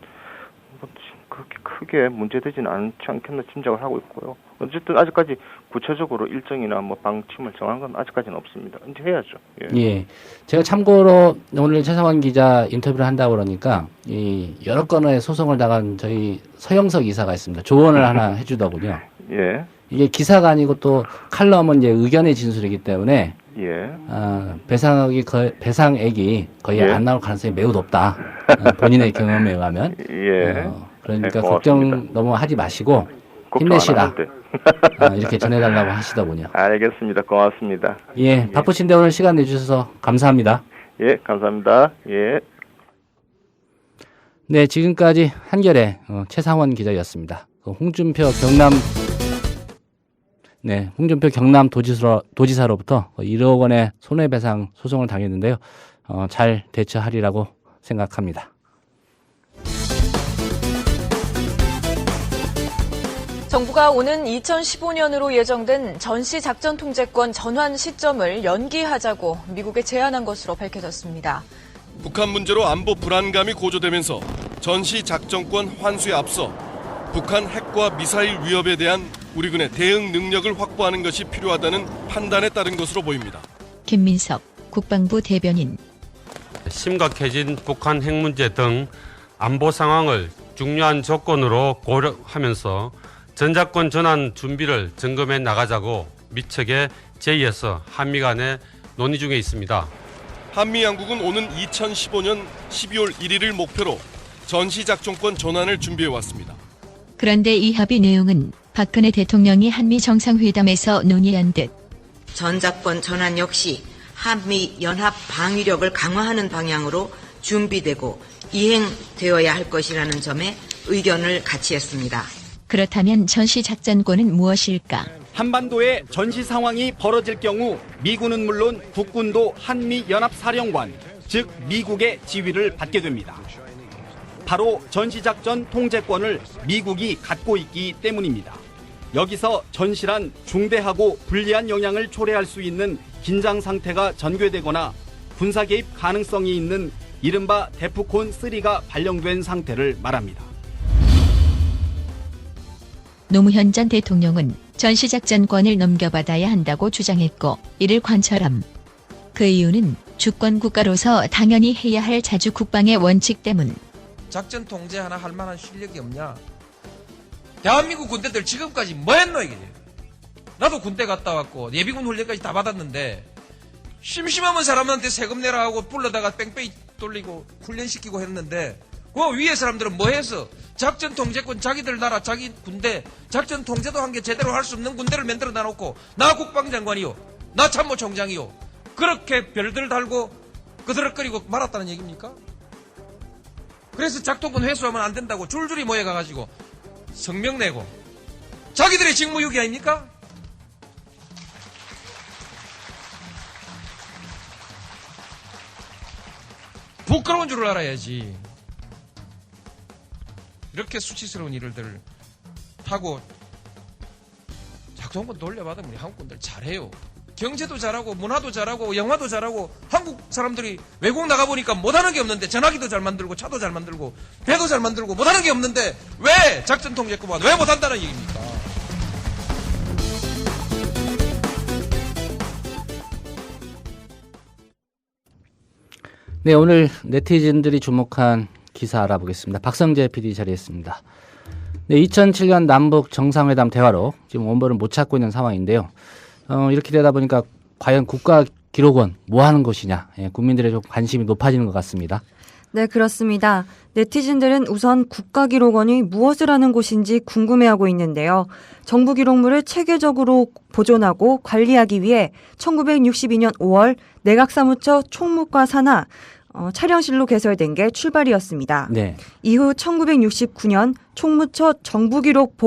Speaker 17: 그렇게 크게 문제되지는 않지 않겠나 짐작을 하고 있고요. 어쨌든 아직까지 구체적으로 일정이나 뭐 방침을 정한 건 아직까지는 없습니다. 이제 해야죠. 예.
Speaker 7: 예. 제가 참고로 오늘 최상원 기자 인터뷰를 한다고 그러니까 이 여러 건의 소송을 당한 저희 서영석 이사가 있습니다. 조언을 하나 해주더군요.
Speaker 17: 예.
Speaker 7: 이게 기사가 아니고 또 칼럼은 이제 의견의 진술이기 때문에
Speaker 17: 예.
Speaker 7: 배상액이 거의
Speaker 17: 예.
Speaker 7: 안 나올 가능성이 매우 높다. 본인의 경험에 의하면.
Speaker 17: 예.
Speaker 7: 그러니까
Speaker 17: 네,
Speaker 7: 걱정 너무 하지 마시고
Speaker 17: 걱정
Speaker 7: 힘내시라.
Speaker 17: 안 하는데.
Speaker 7: 이렇게 전해달라고 하시더군요.
Speaker 17: 알겠습니다. 고맙습니다.
Speaker 7: 예, 바쁘신데 오늘 시간 내주셔서 감사합니다.
Speaker 17: 예, 감사합니다. 예.
Speaker 7: 네, 지금까지 한결의 최상원 기자였습니다. 홍준표 경남 도지사로부터 1억 원의 손해배상 소송을 당했는데요. 잘 대처하리라고 생각합니다.
Speaker 2: 정부가 오는 2015년으로 예정된 전시작전통제권 전환 시점을 연기하자고 미국에 제안한 것으로 밝혀졌습니다.
Speaker 18: 북한 문제로 안보 불안감이 고조되면서 전시작전권 환수에 앞서 북한 핵과 미사일 위협에 대한 우리 군의 대응 능력을 확보하는 것이 필요하다는 판단에 따른 것으로 보입니다.
Speaker 19: 김민석 국방부 대변인.
Speaker 20: 심각해진 북한 핵 문제 등 안보 상황을 중요한 조건으로 고려하면서 전작권 전환 준비를 점검해 나가자고 미측에 제의해서 한미 간에 논의 중에 있습니다.
Speaker 18: 한미 양국은 오는 2015년 12월 1일을 목표로 전시작전권 전환을 준비해왔습니다.
Speaker 19: 그런데 이 합의 내용은 박근혜 대통령이 한미 정상회담에서 논의한 듯
Speaker 21: 전작권 전환 역시 한미 연합 방위력을 강화하는 방향으로 준비되고 이행되어야 할 것이라는 점에 의견을 같이 했습니다.
Speaker 19: 그렇다면 전시작전권은 무엇일까?
Speaker 22: 한반도에 전시 상황이 벌어질 경우 미군은 물론 국군도 한미연합사령관, 즉 미국의 지휘를 받게 됩니다. 바로 전시작전 통제권을 미국이 갖고 있기 때문입니다. 여기서 전시란 중대하고 불리한 영향을 초래할 수 있는 긴장 상태가 전개되거나 군사 개입 가능성이 있는 이른바 데프콘3가 발령된 상태를 말합니다.
Speaker 19: 노무현 전 대통령은 전시작전권을 넘겨받아야 한다고 주장했고 이를 관철함. 그 이유는 주권 국가로서 당연히 해야 할 자주 국방의 원칙 때문.
Speaker 23: 작전 통제 하나 할 만한 실력이 없냐? 대한민국 군대들 지금까지 뭐 했노 이게? 나도 군대 갔다 왔고 예비군 훈련까지 다 받았는데 심심하면 사람한테 세금 내라 하고 불러다가 뺑뺑이 돌리고 훈련시키고 했는데 그 위에 사람들은 뭐 해서 작전 통제권 자기들 나라 자기 군대 작전 통제도 한 게 제대로 할 수 없는 군대를 만들어 놔놓고 나 국방장관이요 나 참모총장이요 그렇게 별들 달고 그드럭거리고 말았다는 얘기입니까? 그래서 작동권 회수하면 안 된다고 줄줄이 모여가가지고 성명 내고 자기들의 직무유기 아닙니까? 부끄러운 줄 알아야지. 이렇게 수치스러운 일들을 하고 자꾸 한번 돌려받으면 우리 한국분들 잘해요. 경제도 잘하고 문화도 잘하고 영화도 잘하고 한국 사람들이 외국 나가보니까 못하는 게 없는데 전화기도 잘 만들고 차도 잘 만들고 배도 잘 만들고 못하는 게 없는데 왜 작전 통제권만 왜 못한다는 얘기입니까?
Speaker 7: 네, 오늘 네티즌들이 주목한 기사 알아보겠습니다. 박성재 PD 자리했습니다. 네, 2007년 남북 정상회담 대화로 지금 원본을 못 찾고 있는 상황인데요. 이렇게 되다 보니까 과연 국가기록원 뭐 하는 곳이냐, 국민들의 좀 관심이 높아지는 것 같습니다.
Speaker 3: 네, 그렇습니다. 네티즌들은 우선 국가기록원이 무엇을 하는 곳인지 궁금해하고 있는데요. 정부 기록물을 체계적으로 보존하고 관리하기 위해 1962년 5월 내각사무처 총무과 산하 촬영실로 개설된 게 출발이었습니다.
Speaker 7: 네.
Speaker 3: 이후 1969년 총무처 정부기록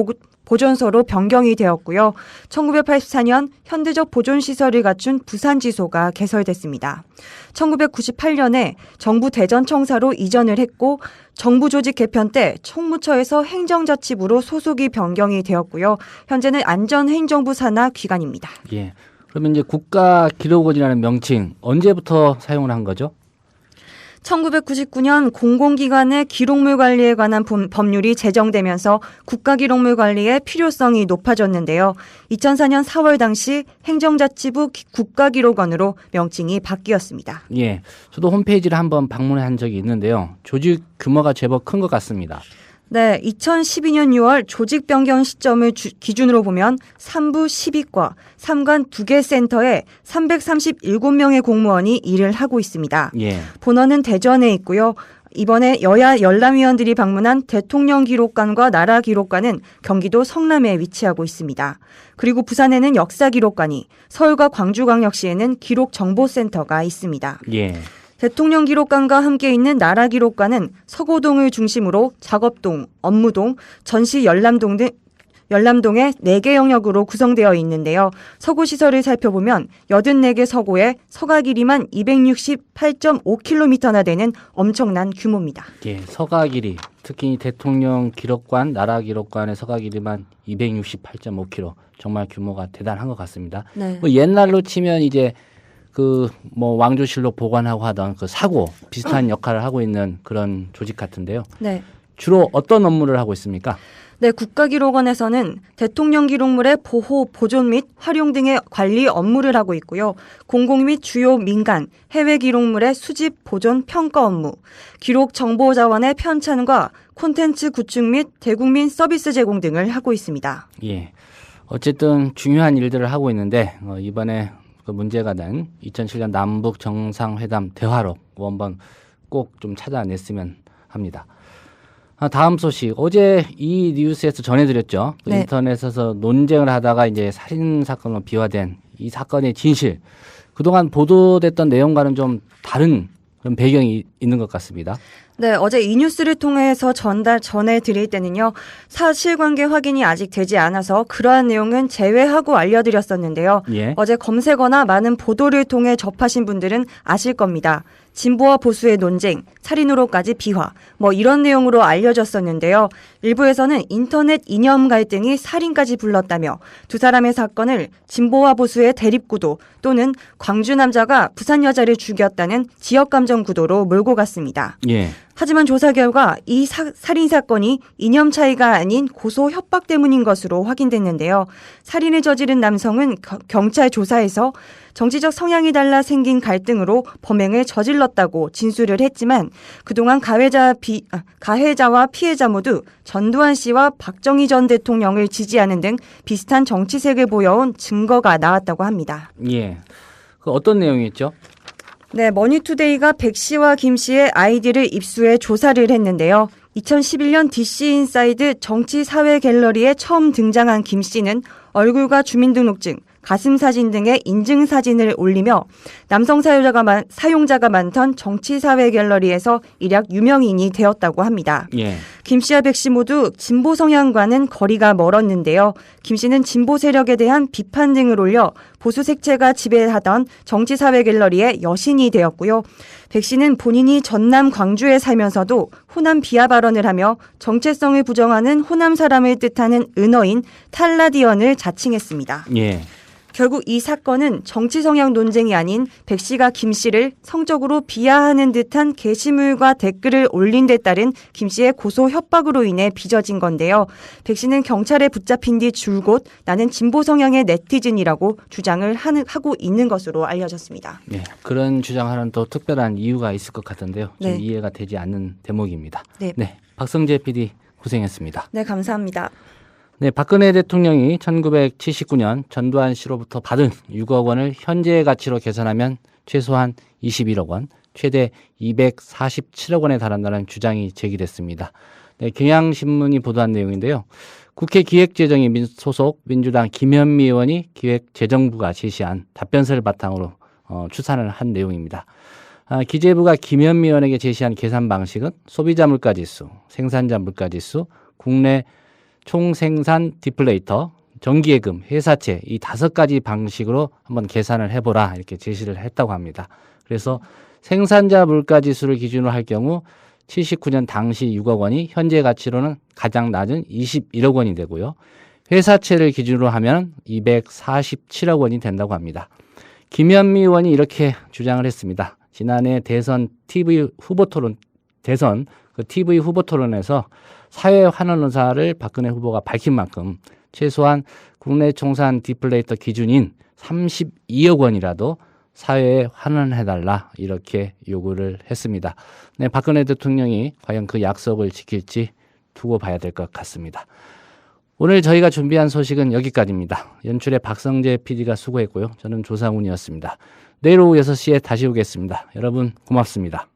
Speaker 3: 보존소로 변경이 되었고요. 1984년 현대적 보존시설을 갖춘 부산지소가 개설됐습니다. 1998년에 정부 대전청사로 이전을 했고 정부 조직 개편 때 총무처에서 행정자치부로 소속이 변경이 되었고요. 현재는 안전행정부 산하 기관입니다.
Speaker 7: 예. 그러면 이제 국가기록원이라는 명칭 언제부터 사용을 한 거죠?
Speaker 3: 1999년 공공기관의 기록물 관리에 관한 법률이 제정되면서 국가기록물 관리의 필요성이 높아졌는데요. 2004년 4월 당시 행정자치부 국가기록원으로 명칭이 바뀌었습니다.
Speaker 7: 예, 저도 홈페이지를 한번 방문한 적이 있는데요. 조직 규모가 제법 큰 것 같습니다.
Speaker 3: 네, 2012년 6월 조직 변경 시점을 기준으로 보면 3부 10위과, 3관 2개 센터에 337명의 공무원이 일을 하고 있습니다.
Speaker 7: 예.
Speaker 3: 본원은 대전에 있고요. 이번에 여야 열람위원들이 방문한 대통령기록관과 나라기록관은 경기도 성남에 위치하고 있습니다. 그리고 부산에는 역사기록관이, 서울과 광주광역시에는 기록정보센터가 있습니다.
Speaker 7: 예.
Speaker 3: 대통령 기록관과 함께 있는 나라기록관은 서고동을 중심으로 작업동, 업무동, 전시 열람동 등 열람동의 4개 영역으로 구성되어 있는데요. 서고 시설을 살펴보면 84개 서고에 서가 길이만 268.5km나 되는 엄청난 규모입니다.
Speaker 7: 예, 서가 길이, 특히 대통령 기록관, 나라 기록관의 서가 길이만 268.5km, 정말 규모가 대단한 것 같습니다.
Speaker 3: 네.
Speaker 7: 뭐 옛날로 치면 이제 왕조실록 보관하고 하던 그 사고 비슷한 역할을 하고 있는 그런 조직 같은데요.
Speaker 3: 네.
Speaker 7: 주로 어떤 업무를 하고 있습니까?
Speaker 3: 네, 국가기록원에서는 대통령 기록물의 보호, 보존 및 활용 등의 관리 업무를 하고 있고요. 공공 및 주요 민간, 해외 기록물의 수집, 보존, 평가 업무, 기록 정보 자원의 편찬과 콘텐츠 구축 및 대국민 서비스 제공 등을 하고 있습니다.
Speaker 7: 예, 어쨌든 중요한 일들을 하고 있는데 이번에 그 문제가 된 2007년 남북 정상회담 대화록 한번 꼭 좀 찾아냈으면 합니다. 다음 소식. 어제 이 뉴스에서 전해드렸죠.
Speaker 3: 네.
Speaker 7: 인터넷에서 논쟁을 하다가 이제 살인 사건으로 비화된 이 사건의 진실. 그동안 보도됐던 내용과는 좀 다른 그런 배경이 있는 것 같습니다.
Speaker 3: 네, 어제 이 뉴스를 통해서 전해드릴 때는요, 사실관계 확인이 아직 되지 않아서 그러한 내용은 제외하고 알려드렸었는데요.
Speaker 7: 예.
Speaker 3: 어제 검색어나 많은 보도를 통해 접하신 분들은 아실 겁니다. 진보와 보수의 논쟁, 살인으로까지 비화, 이런 내용으로 알려졌었는데요. 일부에서는 인터넷 이념 갈등이 살인까지 불렀다며 두 사람의 사건을 진보와 보수의 대립구도 또는 광주 남자가 부산 여자를 죽였다는 지역감정 구도로 몰고 갔습니다.
Speaker 7: 예.
Speaker 3: 하지만 조사 결과 이 살인 사건이 이념 차이가 아닌 고소 협박 때문인 것으로 확인됐는데요. 살인을 저지른 남성은 경찰 조사에서 정치적 성향이 달라 생긴 갈등으로 범행을 저질렀다고 진술을 했지만 그동안 가해자와 피해자 모두 전두환 씨와 박정희 전 대통령을 지지하는 등 비슷한 정치색을 보여온 증거가 나왔다고 합니다.
Speaker 7: 예. 그 어떤 내용이었죠?
Speaker 3: 네, 머니투데이가 백 씨와 김 씨의 아이디를 입수해 조사를 했는데요. 2011년 DC인사이드 정치사회 갤러리에 처음 등장한 김 씨는 얼굴과 주민등록증, 가슴 사진 등의 인증 사진을 올리며 남성 사용자가 많던 정치사회 갤러리에서 일약 유명인이 되었다고 합니다.
Speaker 7: 예.
Speaker 3: 김 씨와 백 씨 모두 진보 성향과는 거리가 멀었는데요. 김 씨는 진보 세력에 대한 비판 등을 올려 보수 색채가 지배하던 정치사회 갤러리의 여신이 되었고요. 백 씨는 본인이 전남 광주에 살면서도 호남 비하 발언을 하며 정체성을 부정하는 호남 사람을 뜻하는 은어인 탈라디언을 자칭했습니다.
Speaker 7: 예.
Speaker 3: 결국 이 사건은 정치 성향 논쟁이 아닌 백 씨가 김 씨를 성적으로 비하하는 듯한 게시물과 댓글을 올린 데 따른 김 씨의 고소 협박으로 인해 빚어진 건데요. 백 씨는 경찰에 붙잡힌 뒤 줄곧 나는 진보 성향의 네티즌이라고 주장을 하고 있는 것으로 알려졌습니다.
Speaker 7: 네, 그런 주장하는 또 특별한 이유가 있을 것 같은데요. 좀
Speaker 3: 네.
Speaker 7: 이해가 되지 않는 대목입니다.
Speaker 3: 네.
Speaker 7: 박성재 PD 고생했습니다.
Speaker 3: 네, 감사합니다.
Speaker 7: 네, 박근혜 대통령이 1979년 전두환 씨로부터 받은 6억 원을 현재의 가치로 계산하면 최소한 21억 원, 최대 247억 원에 달한다는 주장이 제기됐습니다. 네, 경향신문이 보도한 내용인데요. 국회 기획재정위 소속 민주당 김현미 의원이 기획재정부가 제시한 답변서를 바탕으로 추산을 한 내용입니다. 기재부가 김현미 의원에게 제시한 계산 방식은 소비자 물가지수, 생산자 물가지수, 국내 총생산 디플레이터, 정기예금, 회사채 이 5가지 방식으로 한번 계산을 해보라 이렇게 제시를 했다고 합니다. 그래서 생산자 물가지수를 기준으로 할 경우 79년 당시 6억 원이 현재 가치로는 가장 낮은 21억 원이 되고요. 회사채를 기준으로 하면 247억 원이 된다고 합니다. 김현미 의원이 이렇게 주장을 했습니다. 지난해 대선 TV 후보 토론에서 사회 환원 의사를 박근혜 후보가 밝힌 만큼 최소한 국내 총산 디플레이터 기준인 32억 원이라도 사회에 환원해달라 이렇게 요구를 했습니다. 네, 박근혜 대통령이 과연 그 약속을 지킬지 두고 봐야 될 것 같습니다. 오늘 저희가 준비한 소식은 여기까지입니다. 연출에 박성재 PD가 수고했고요. 저는 조상훈이었습니다. 내일 오후 6시에 다시 오겠습니다. 여러분 고맙습니다.